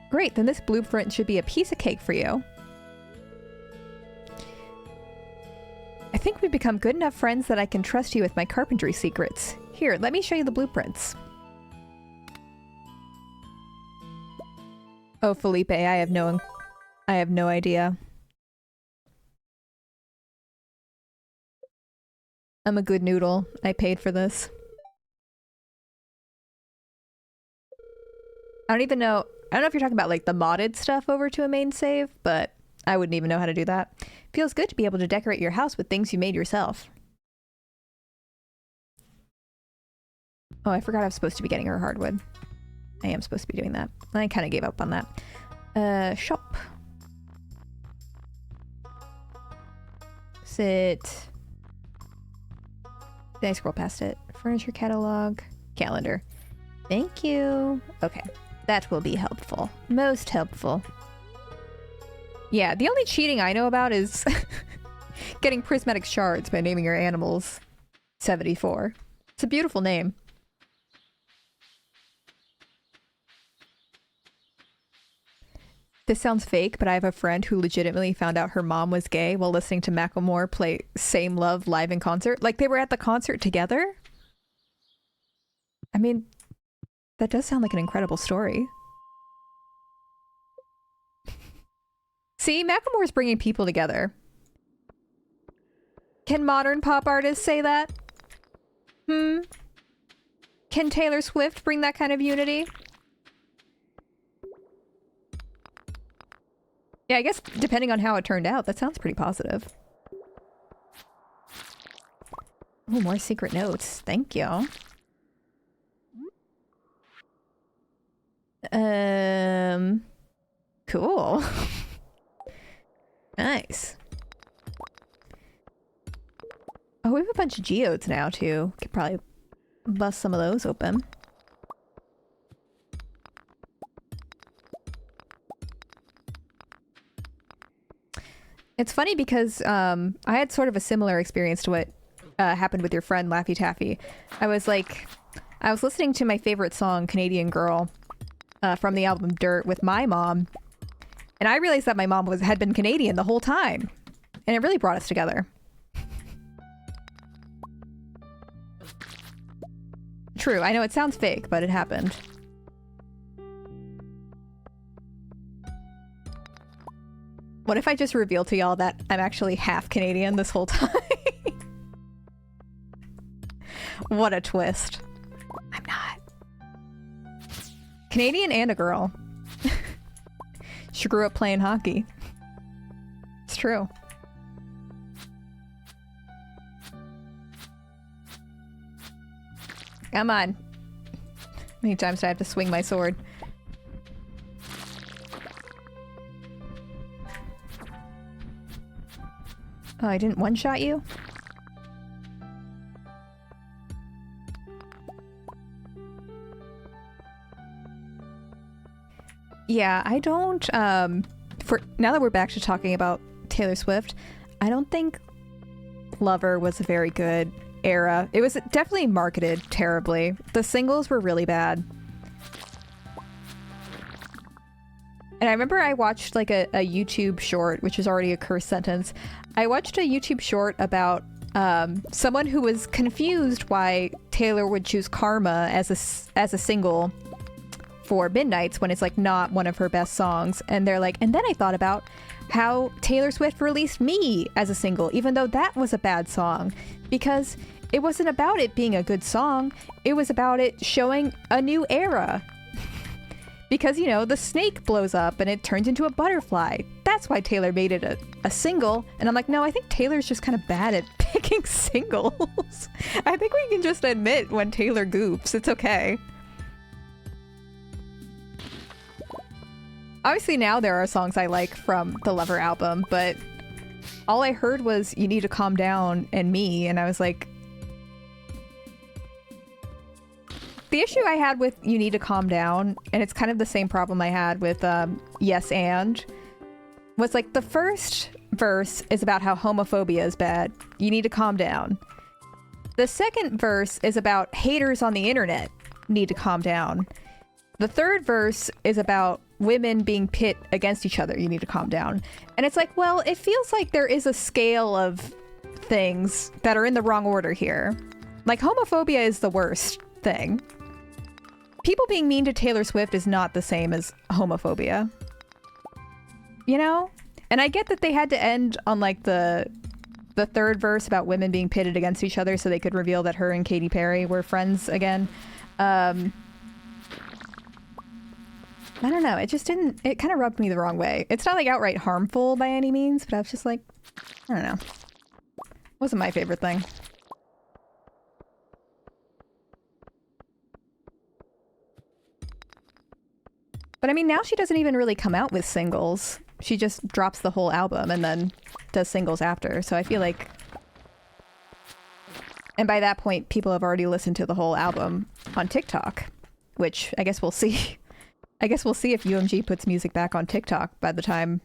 Great, then this blueprint should be a piece of cake for you. I think we've become good enough friends that I can trust you with my carpentry secrets. Here, let me show you the blueprints. Oh, Felipe, I have no idea. I'm a good noodle. I paid for this. I don't know if you're talking about like the modded stuff over to a main save, but I wouldn't even know how to do that. Feels good to be able to decorate your house with things you made yourself. Oh, I forgot I was supposed to be getting her hardwood. I am supposed to be doing that. I kind of gave up on that. Shop. Sit. Did I scroll past it? Furniture catalog. Calendar. Thank you. Okay. That will be helpful. Most helpful. Yeah, the only cheating I know about is getting prismatic shards by naming your animals 74. It's a beautiful name. This sounds fake, but I have a friend who legitimately found out her mom was gay while listening to Macklemore play Same Love live in concert. Like, they were at the concert together? I mean, that does sound like an incredible story. See, Macklemore's bringing people together. Can modern pop artists say that? Can Taylor Swift bring that kind of unity? Yeah, I guess depending on how it turned out, that sounds pretty positive. Oh, more secret notes. Thank you. Cool. Nice. Oh, we have a bunch of geodes now, too. Could probably bust some of those open. It's funny because I had sort of a similar experience to what happened with your friend Laffy Taffy. I was listening to my favorite song, Canadian Girl, from the album Dirt with my mom, and I realized that my mom had been Canadian the whole time, and it really brought us together. True, I know it sounds fake, but it happened. What if I just reveal to y'all that I'm actually half Canadian this whole time? What a twist. I'm not. Canadian and a girl. She grew up playing hockey. It's true. Come on. How many times do I have to swing my sword? Oh, I didn't one-shot you? Yeah, I don't, for now that we're back to talking about Taylor Swift, I don't think Lover was a very good era. It was definitely marketed terribly. The singles were really bad. And I remember I watched like a YouTube short, which is already a cursed sentence. I watched a YouTube short about someone who was confused why Taylor would choose Karma as a single for Midnights when it's like not one of her best songs. And they're like, and then I thought about how Taylor Swift released Me as a single, even though that was a bad song, because it wasn't about it being a good song. It was about it showing a new era. Because, you know, the snake blows up and it turns into a butterfly. that's why Taylor made it a single. And I'm like, no, I think Taylor's just kind of bad at picking singles. I think we can just admit when Taylor goofs. It's okay. Obviously now there are songs I like from the Lover album, but all I heard was You Need to Calm Down and Me, and I was like... The issue I had with You Need to Calm Down, and it's kind of the same problem I had with Yes and, was like the first verse is about how homophobia is bad. You need to calm down. The second verse is about haters on the internet need to calm down. The third verse is about women being pit against each other. You need to calm down. And it's like, well, it feels like there is a scale of things that are in the wrong order here. Like, homophobia is the worst thing. People being mean to Taylor Swift is not the same as homophobia. You know? And I get that they had to end on, like, the third verse about women being pitted against each other so they could reveal that her and Katy Perry were friends again. I don't know. It just didn't... It kind of rubbed me the wrong way. It's not, like, outright harmful by any means, but I was just like... I don't know. Wasn't my favorite thing. But I mean, now she doesn't even really come out with singles. She just drops the whole album and then does singles after. So I feel like... And by that point, people have already listened to the whole album on TikTok, which I guess we'll see. I guess we'll see if UMG puts music back on TikTok by the time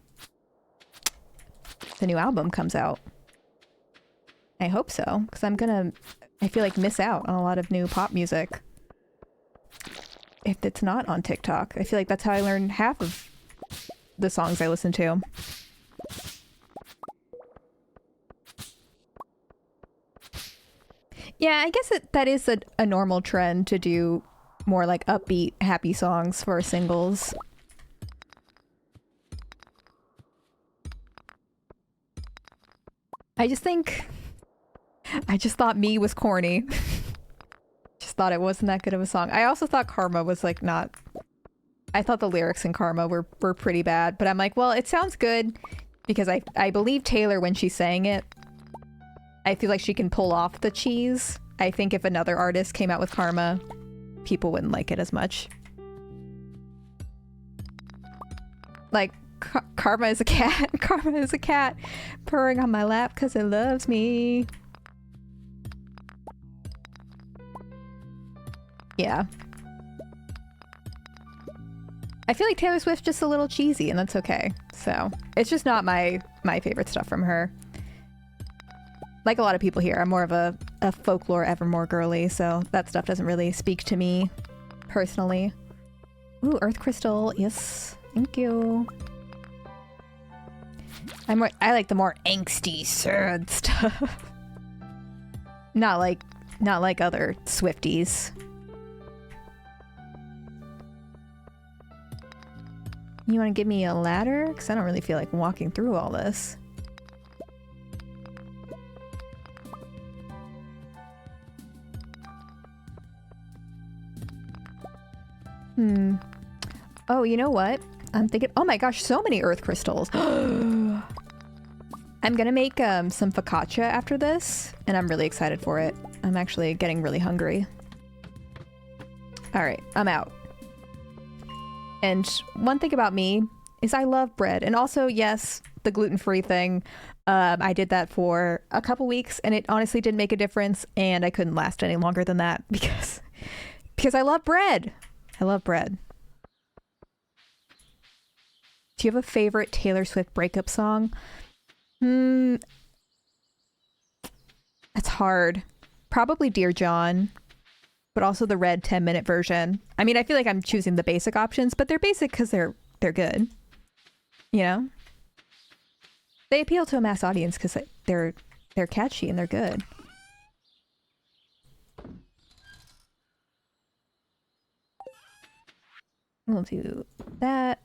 the new album comes out. I hope so, because I feel like miss out on a lot of new pop music if it's not on TikTok. I feel like that's how I learned half of the songs I listen to. Yeah, I guess that is a normal trend to do more like upbeat, happy songs for singles. I just thought Me was corny. Just thought it wasn't that good of a song. I also thought Karma was like not... I thought the lyrics in Karma were pretty bad, but I'm like, well, it sounds good because I believe Taylor when she's saying it. I feel like she can pull off the cheese. I think if another artist came out with Karma, people wouldn't like it as much. Like, Karma is a cat. Karma is a cat purring on my lap because it loves me. Yeah. I feel like Taylor Swift's just a little cheesy, and that's okay. So, it's just not my favorite stuff from her. Like a lot of people here, I'm more of a folklore Evermore girly, so that stuff doesn't really speak to me personally. Ooh, Earth Crystal, yes, thank you. I like the more angsty, sad stuff. Not like other Swifties. You want to give me a ladder? Because I don't really feel like walking through all this. Oh, you know what? I'm thinking... Oh my gosh, so many earth crystals. I'm gonna make some focaccia after this, and I'm really excited for it. I'm actually getting really hungry. Alright, I'm out. And one thing about me is I love bread. And also, yes, the gluten-free thing. I did that for a couple weeks, and it honestly didn't make a difference, and I couldn't last any longer than that because I love bread. I love bread. Do you have a favorite Taylor Swift breakup song? That's hard. Probably Dear John, but also the red 10-minute version. I mean, I feel like I'm choosing the basic options, but they're basic because they're good. You know? They appeal to a mass audience because they're catchy and they're good. We'll do that.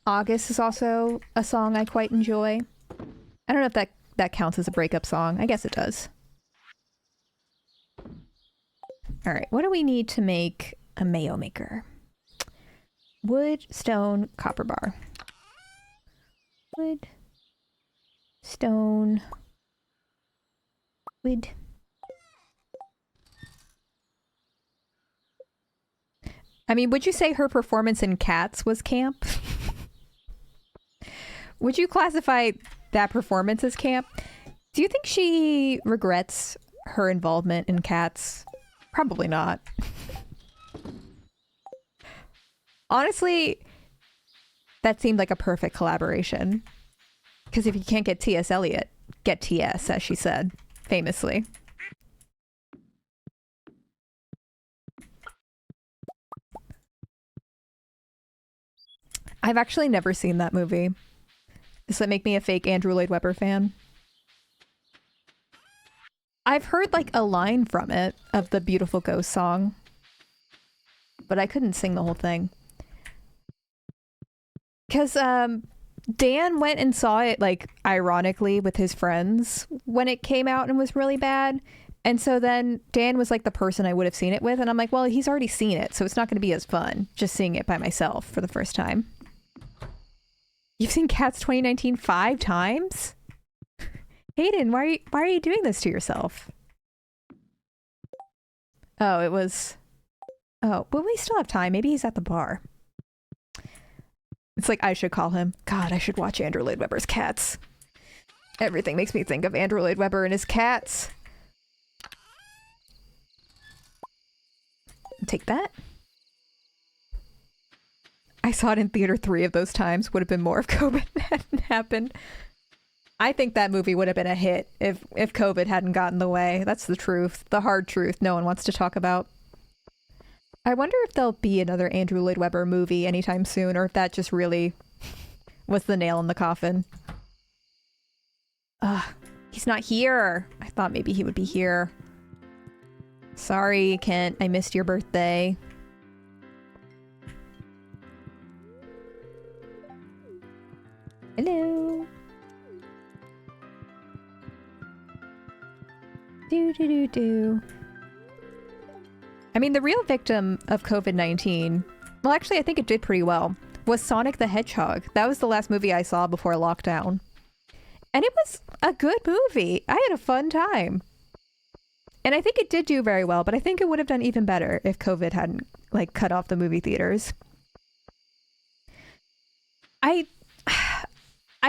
August is also a song I quite enjoy. I don't know if that counts as a breakup song. I guess it does. All right, what do we need to make a mayo maker? Wood, stone, copper bar. Wood, stone, wood. I mean, would you say her performance in Cats was camp? Would you classify that performance as camp? Do you think she regrets her involvement in Cats? Probably not. Honestly, that seemed like a perfect collaboration. Because if you can't get T.S. Eliot, get T.S., as she said, famously. I've actually never seen that movie. Does that make me a fake Andrew Lloyd Webber fan? I've heard like a line from it of the Beautiful Ghost song, but I couldn't sing the whole thing. Because Dan went and saw it like ironically with his friends when it came out and was really bad. And so then Dan was like the person I would have seen it with. And I'm like, well, he's already seen it, so it's not going to be as fun just seeing it by myself for the first time. You've seen Cats 2019 5 times? Hayden, why are you doing this to yourself? Oh, it was... Oh, but we still have time. Maybe he's at the bar. It's like I should call him. God, I should watch Andrew Lloyd Webber's Cats. Everything makes me think of Andrew Lloyd Webber and his cats. Take that. I saw it in theater 3 of those times. Would have been more if COVID hadn't happened. I think that movie would have been a hit if COVID hadn't gotten in the way. That's the truth. The hard truth no one wants to talk about. I wonder if there'll be another Andrew Lloyd Webber movie anytime soon, or if that just really was the nail in the coffin. He's not here. I thought maybe he would be here. Sorry, Kent. I missed your birthday. Hello. Do. I mean, the real victim of COVID-19, well, actually, I think it did pretty well, was Sonic the Hedgehog. That was the last movie I saw before lockdown. And it was a good movie. I had a fun time. And I think it did do very well, but I think it would have done even better if COVID hadn't, like, cut off the movie theaters. I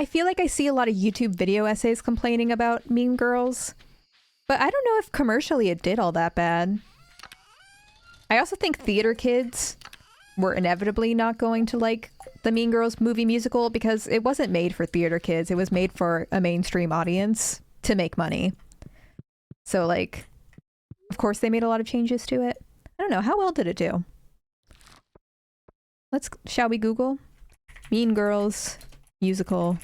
feel like I see a lot of YouTube video essays complaining about Mean Girls, but I don't know if commercially it did all that bad. I also think theater kids were inevitably not going to like the Mean Girls movie musical because it wasn't made for theater kids. It was made for a mainstream audience to make money. So, like, of course they made a lot of changes to it. I don't know. How well did it do? Shall we Google? Mean Girls musical.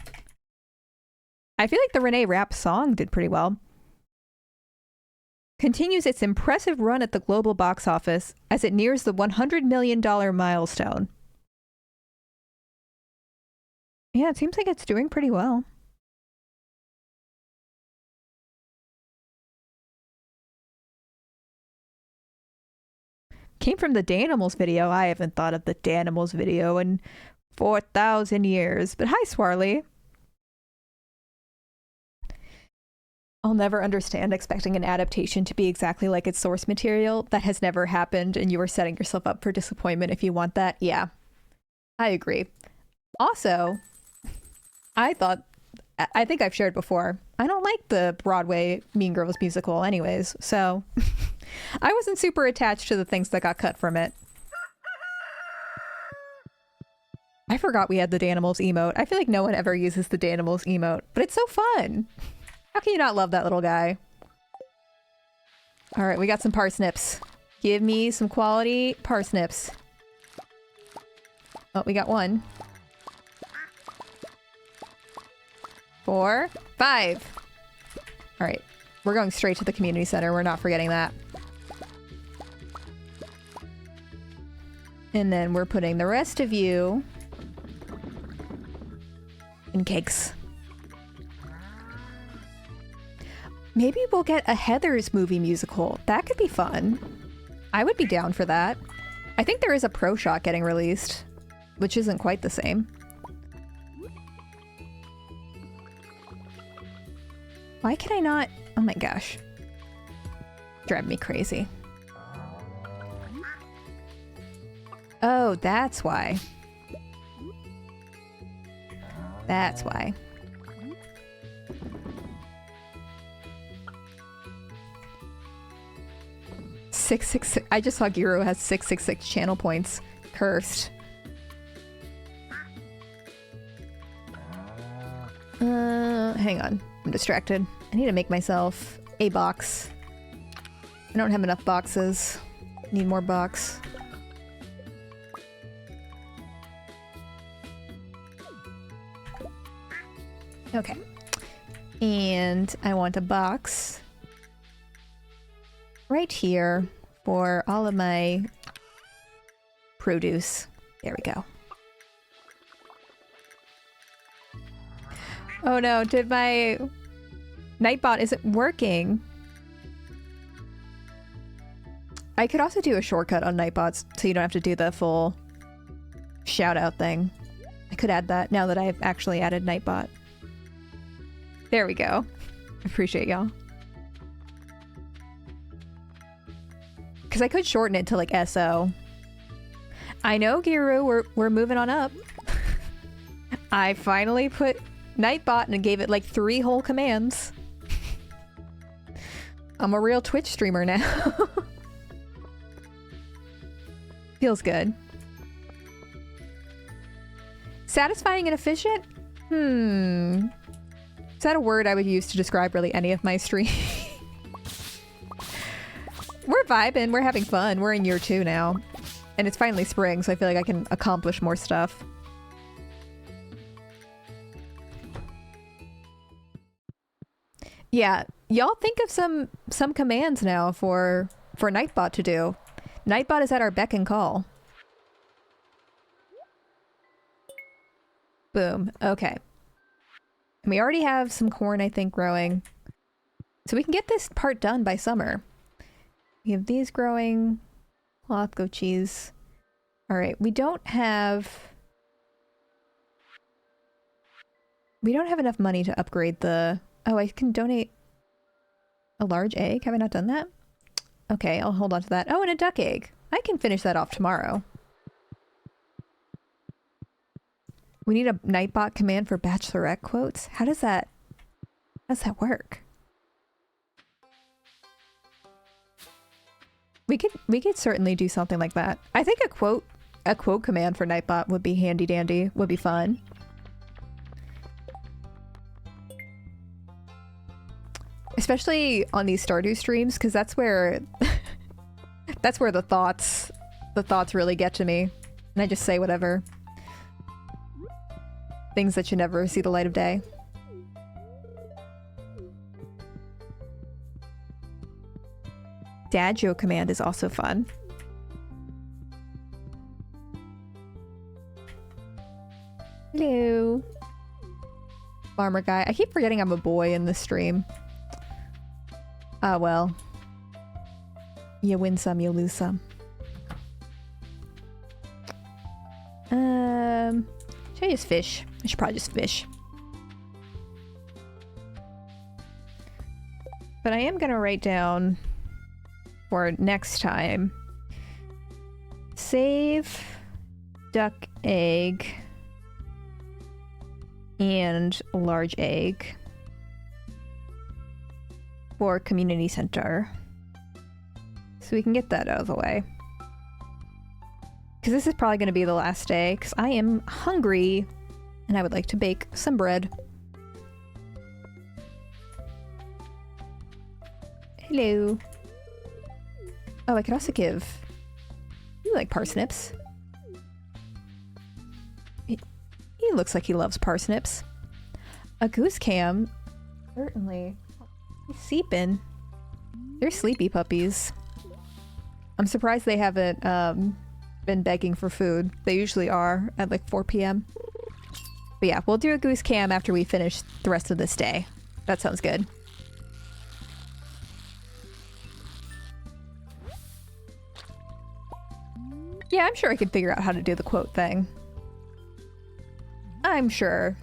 I feel like the Renee Rapp song did pretty well. Continues its impressive run at the global box office as it nears the $100 million milestone. Yeah, it seems like it's doing pretty well. Came from the Danimals video. I haven't thought of the Danimals video in 4,000 years. But hi, Swarley. I'll never understand expecting an adaptation to be exactly like its source material. That has never happened, and you are setting yourself up for disappointment if you want that. Yeah, I agree. Also, I think I've shared before, I don't like the Broadway Mean Girls musical anyways, so I wasn't super attached to the things that got cut from it. I forgot we had the Danimals emote. I feel like no one ever uses the Danimals emote, but it's so fun. How can you not love that little guy? All right, we got some parsnips. Give me some quality parsnips. Oh, we got 1. 4, 5. All right, we're going straight to the community center. We're not forgetting that. And then we're putting the rest of you in cakes. Maybe we'll get a Heathers movie musical. That could be fun. I would be down for that. I think there is a pro shot getting released, which isn't quite the same. Why can I not? Oh my gosh. Drive me crazy. Oh, that's why. That's why. Six. I just saw Giro has 666 channel points. Cursed. Hang on. I'm distracted. I need to make myself a box. I don't have enough boxes. Need more box. Okay. And I want a box right here for all of my produce. There we go. Oh no, did my Nightbot isn't working? I could also do a shortcut on Nightbots so you don't have to do the full shout out thing. I could add that now that I've actually added Nightbot. There we go. Appreciate y'all. Because I could shorten it to like SO. I know, Giru, we're moving on up. I finally put Nightbot and gave it like 3 whole commands. I'm a real Twitch streamer now. Feels good. Satisfying and efficient? Is that a word I would use to describe really any of my streams? We're vibing, we're having fun. We're in year 2 now. And it's finally spring, so I feel like I can accomplish more stuff. Yeah, y'all think of some commands now for Nightbot to do. Nightbot is at our beck and call. Boom. Okay. And we already have some corn, I think, growing. So we can get this part done by summer. We have these growing. Cloth, goat cheese. Alright, we don't have enough money to upgrade the... Oh, I can donate a large egg? Have I not done that? Okay, I'll hold on to that. Oh, and a duck egg. I can finish that off tomorrow. We need a Nightbot command for Bachelorette quotes? How does that work? We could certainly do something like that. I think a quote command for Nightbot would be handy dandy, would be fun. Especially on these Stardew streams, because that's where the thoughts really get to me. And I just say whatever. Things that should never see the light of day. Dad joke command is also fun. Hello. Farmer guy. I keep forgetting I'm a boy in this stream. Ah, well. You win some, you lose some. Should I just fish? I should probably just fish. But I am gonna write down for next time. Save duck egg and large egg for community center. So we can get that out of the way. Because this is probably going to be the last day, because I am hungry and I would like to bake some bread. Hello. Oh, I could also give... You like parsnips. He looks like he loves parsnips. A goose cam? Certainly. He's seeping. They're sleepy puppies. I'm surprised they haven't been begging for food. They usually are at like 4 p.m. But yeah, we'll do a goose cam after we finish the rest of this day. That sounds good. Yeah, I'm sure I could figure out how to do the quote thing. I'm sure.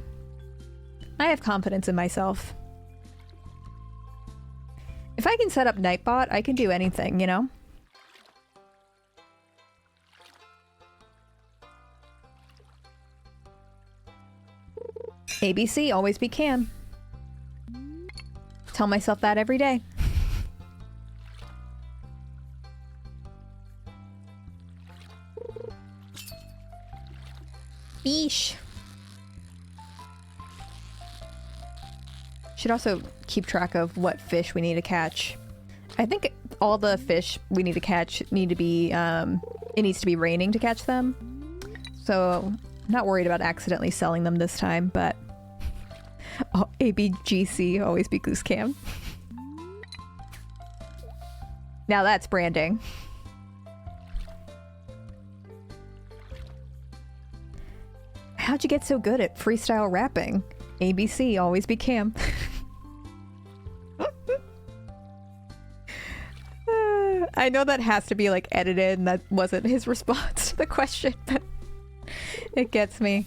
I have confidence in myself. If I can set up Nightbot, I can do anything, you know? ABC, always be can. Tell myself that every day. Beesh. Should also keep track of what fish we need to catch. I think all the fish we need to catch need to be, it needs to be raining to catch them. So I'm not worried about accidentally selling them this time, but oh, ABGC, always be goose cam. Now that's branding. How'd you get so good at freestyle rapping? ABC, always be Cam. I know that has to be like edited and that wasn't his response to the question, but it gets me.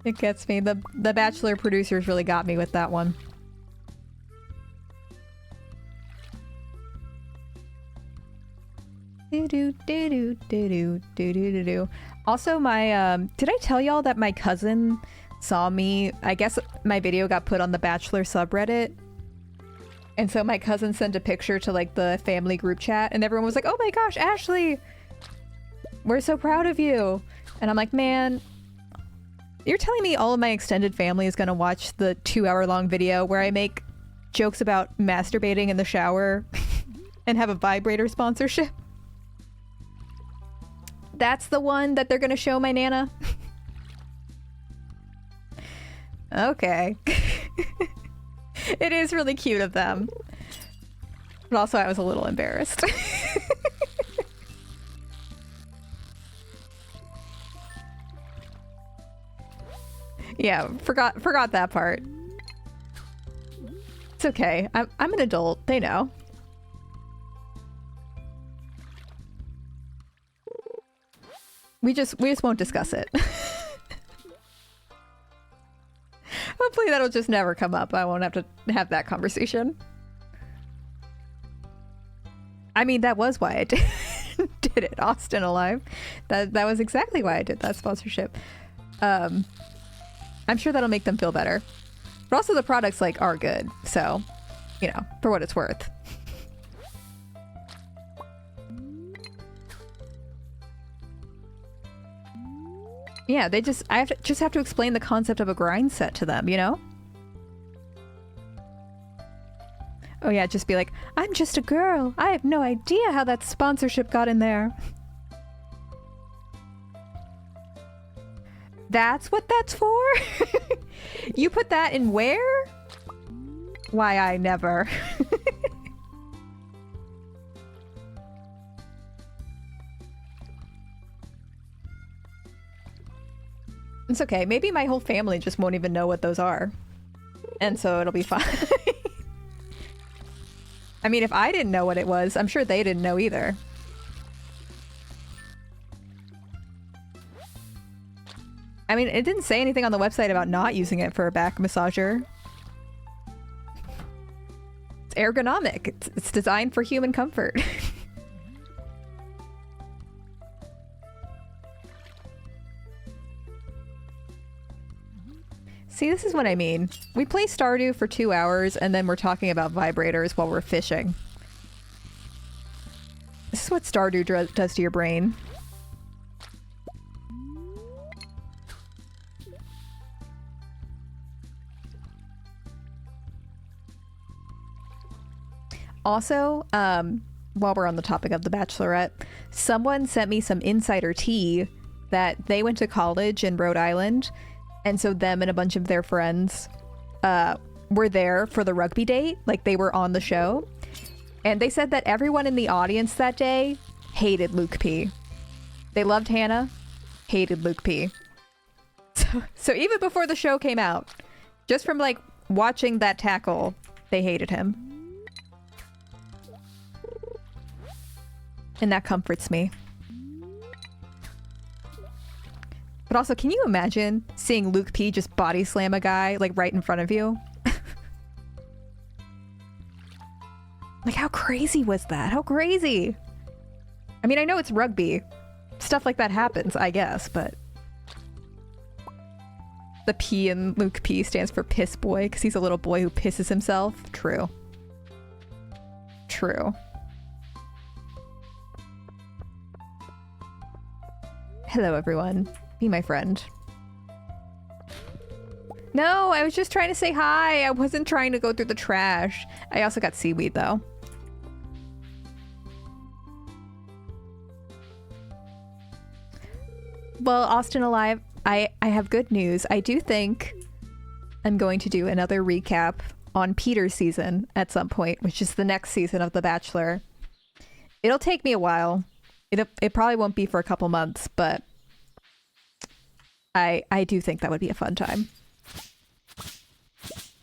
It gets me. The Bachelor producers really got me with that one. Also, my did I tell y'all that my cousin saw me? I guess my video got put on the Bachelor subreddit, and so my cousin sent a picture to like the family group chat, and everyone was like, "Oh my gosh, Ashley, we're so proud of you!" And I'm like, "Man, you're telling me all of my extended family is gonna watch the 2-hour-long video where I make jokes about masturbating in the shower and have a vibrator sponsorship? That's the one that they're gonna show my Nana?" Okay. It is really cute of them. But also I was a little embarrassed. Yeah, forgot that part. It's okay. I'm an adult. They know. We just won't discuss it. Hopefully that'll just never come up. I won't have to have that conversation. I mean, that was why I did it. Austin Alive. That was exactly why I did that sponsorship. I'm sure that'll make them feel better. But also the products like are good. So, you know, for what it's worth. Yeah, I just have to explain the concept of a grind set to them, you know? Oh yeah, just be like, "I'm just a girl. I have no idea how that sponsorship got in there." That's what that's for? You put that in where? Why, I never. It's okay. Maybe my whole family just won't even know what those are. And so it'll be fine. I mean, if I didn't know what it was, I'm sure they didn't know either. I mean, it didn't say anything on the website about not using it for a back massager. It's ergonomic. It's designed for human comfort. See, this is what I mean. We play Stardew for 2 hours and then we're talking about vibrators while we're fishing. This is what Stardew does to your brain. Also, while we're on the topic of The Bachelorette, someone sent me some insider tea that they went to college in Rhode Island, and so them and a bunch of their friends were there for the rugby date, like they were on the show. And they said that everyone in the audience that day hated Luke P. They loved Hannah, hated Luke P. So even before the show came out, just from like watching that tackle, they hated him. And that comforts me. But also, can you imagine seeing Luke P just body slam a guy, like, right in front of you? Like, how crazy was that? How crazy? I mean, I know it's rugby. Stuff like that happens, I guess, but... The P in Luke P stands for piss boy, because he's a little boy who pisses himself. True. True. Hello, everyone. Be my friend. No, I was just trying to say hi. I wasn't trying to go through the trash. I also got seaweed, though. Well, Austin Alive, I have good news. I do think I'm going to do another recap on Peter's season at some point, which is the next season of The Bachelor. It'll take me a while. It probably won't be for a couple months, but I do think that would be a fun time.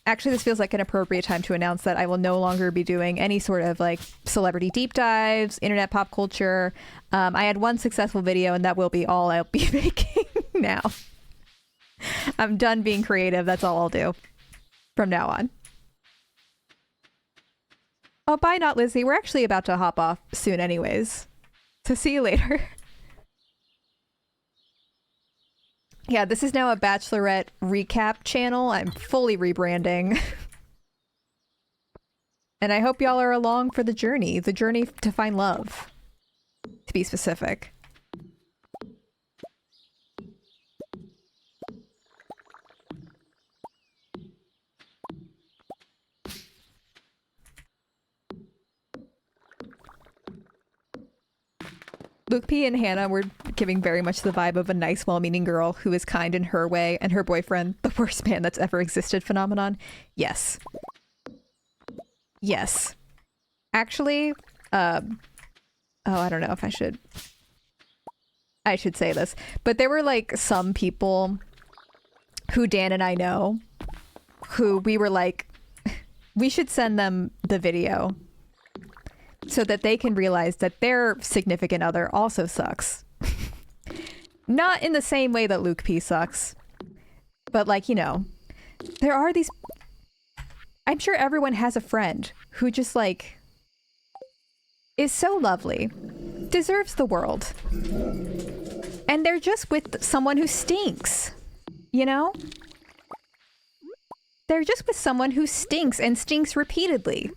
Actually, this feels like an appropriate time to announce that I will no longer be doing any sort of like celebrity deep dives, internet pop culture. I had one successful video and that will be all I'll be making now. I'm done being creative. That's all I'll do from now on. Oh, bye, Not Lizzie. We're actually about to hop off soon anyways. So see you later. Yeah, this is now a Bachelorette recap channel. I'm fully rebranding. And I hope y'all are along for the journey to find love, to be specific. Luke P and Hannah were giving very much the vibe of a nice, well-meaning girl who is kind in her way, and her boyfriend, the worst man that's ever existed phenomenon. Yes. Yes. Actually, oh, I don't know if I should say this, but there were like some people who Dan and I know who we were like, we should send them the video so that they can realize that their significant other also sucks. Not in the same way that Luke P sucks, but like, you know, there are these... I'm sure everyone has a friend who just like is so lovely, deserves the world, and they're just with someone who stinks, you know? They're just with someone who stinks and stinks repeatedly.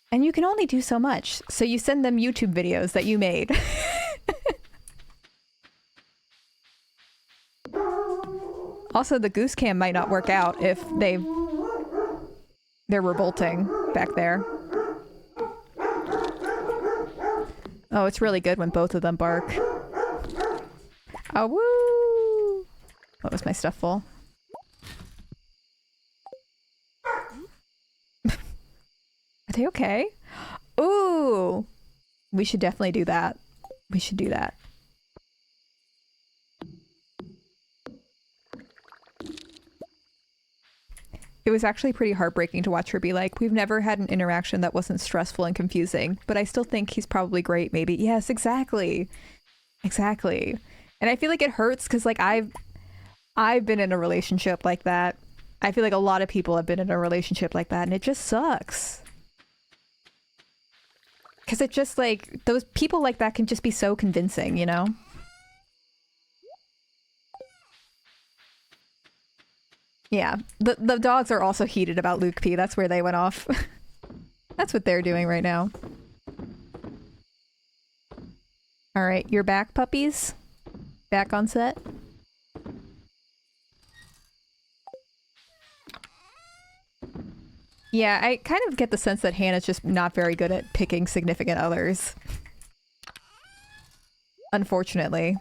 And you can only do so much, so you send them YouTube videos that you made. Also, the goose cam might not work out if they're revolting back there. Oh, it's really good when both of them bark. Oh, woo! What was my stuff full? Are they okay? Ooh! We should definitely do that. We should do that. It was actually pretty heartbreaking to watch her be like, we've never had an interaction that wasn't stressful and confusing, but I still think he's probably great, maybe. Yes, exactly. Exactly. And I feel like it hurts because like I've been in a relationship like that. I feel like a lot of people have been in a relationship like that, and it just sucks. Because it just like, those people like that can just be so convincing, you know? Yeah, the dogs are also heated about Luke P. That's where they went off. That's what they're doing right now. Alright, you're back, puppies? Back on set? Yeah, I kind of get the sense that Hannah's just not very good at picking significant others. Unfortunately.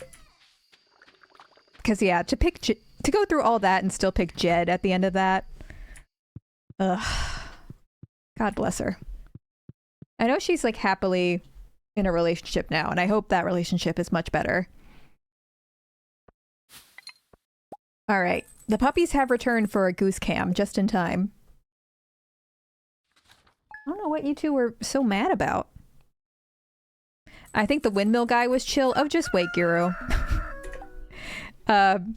Because yeah, to go through all that and still pick Jed at the end of that. Ugh. God bless her. I know she's like happily in a relationship now, and I hope that relationship is much better. Alright, the puppies have returned for a goose cam just in time. I don't know what you two were so mad about. I think the windmill guy was chill. Oh, just wait, Guru. When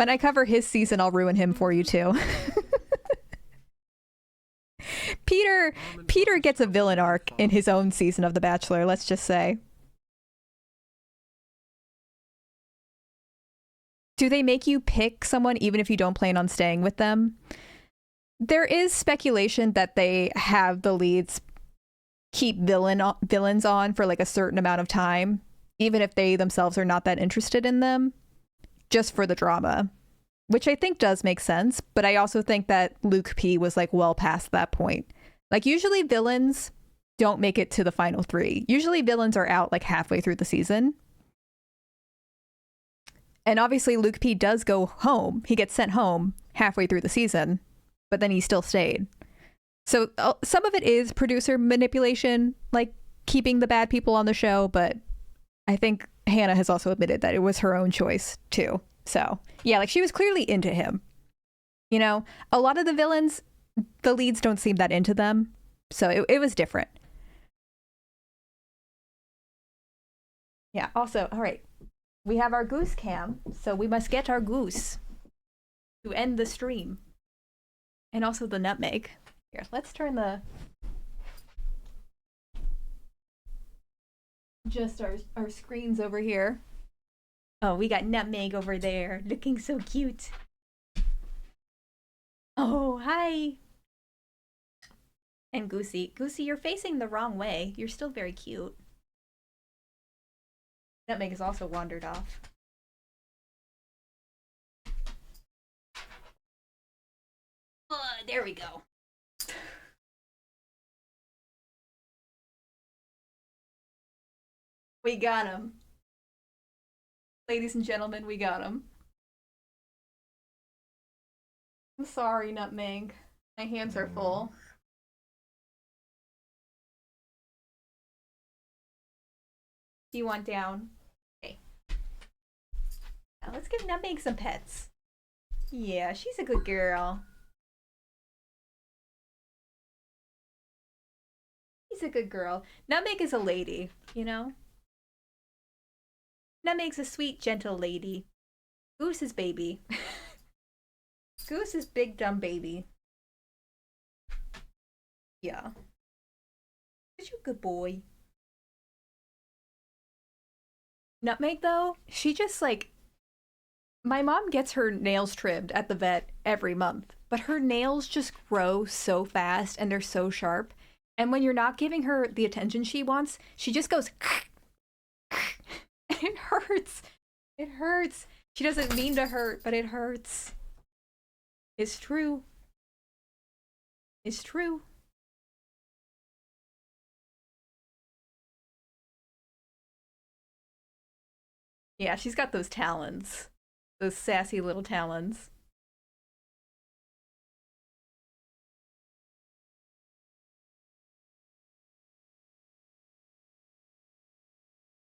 I cover his season, I'll ruin him for you too. Peter gets a villain arc in his own season of The Bachelor, let's just say. Do they make you pick someone even if you don't plan on staying with them? There is speculation that they have the leads keep villains on for like a certain amount of time, even if they themselves are not that interested in them, just for the drama, which I think does make sense. But I also think that Luke P was like well past that point. Like usually villains don't make it to the final 3. Usually villains are out like halfway through the season. And obviously Luke P does go home. He gets sent home halfway through the season, but then he still stayed. So some of it is producer manipulation, like keeping the bad people on the show, but I think Hannah has also admitted that it was her own choice too. So yeah, like she was clearly into him. You know, a lot of the villains, the leads don't seem that into them. So it was different. Yeah, also, all right. We have our goose cam, so we must get our goose to end the stream. And also the nutmeg. Here, let's turn the... just our screens over here. Oh, we got nutmeg over there, looking so cute. Oh, hi. And Goosey. Goosey, you're facing the wrong way. You're still very cute. Nutmeg has also wandered off. There we go. We got him. Ladies and gentlemen, we got him. I'm sorry, Nutmeg. My hands are full. Do you want down? Okay. Now let's give Nutmeg some pets. Yeah, she's a good girl. She's a good girl. Nutmeg is a lady, you know? Nutmeg's a sweet, gentle lady. Goose is baby. Goose is big, dumb baby. Yeah. Is you a good boy? Nutmeg, though, she just like... My mom gets her nails trimmed at the vet every month, but her nails just grow so fast and they're so sharp. And when you're not giving her the attention she wants, she just goes... and it hurts. It hurts. She doesn't mean to hurt, but it hurts. It's true. It's true. Yeah, she's got those talons. Those sassy little talons.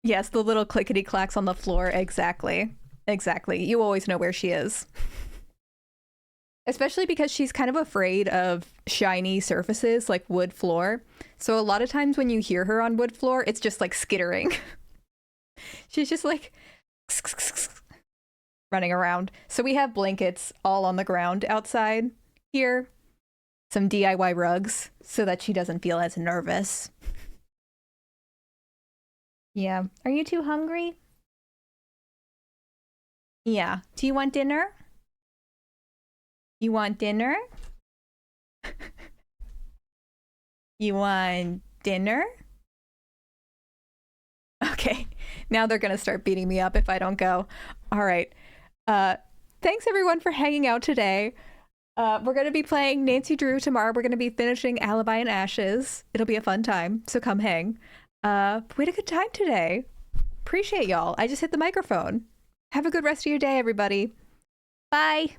Yes, the little clickety clacks on the floor. Exactly. Exactly. You always know where she is. Especially because she's kind of afraid of shiny surfaces like wood floor. So a lot of times when you hear her on wood floor, it's just like skittering. She's just like running around. So we have blankets all on the ground outside here. Some DIY rugs so that she doesn't feel as nervous. Yeah. Are you too hungry? Yeah. Do you want dinner? You want dinner? You want dinner? Okay. Now they're going to start beating me up if I don't go. All right. Thanks everyone for hanging out today. We're going to be playing Nancy Drew tomorrow. We're going to be finishing Alibi and Ashes. It'll be a fun time, so come hang. We had a good time today. Appreciate y'all. I just hit the microphone. Have a good rest of your day, everybody. Bye.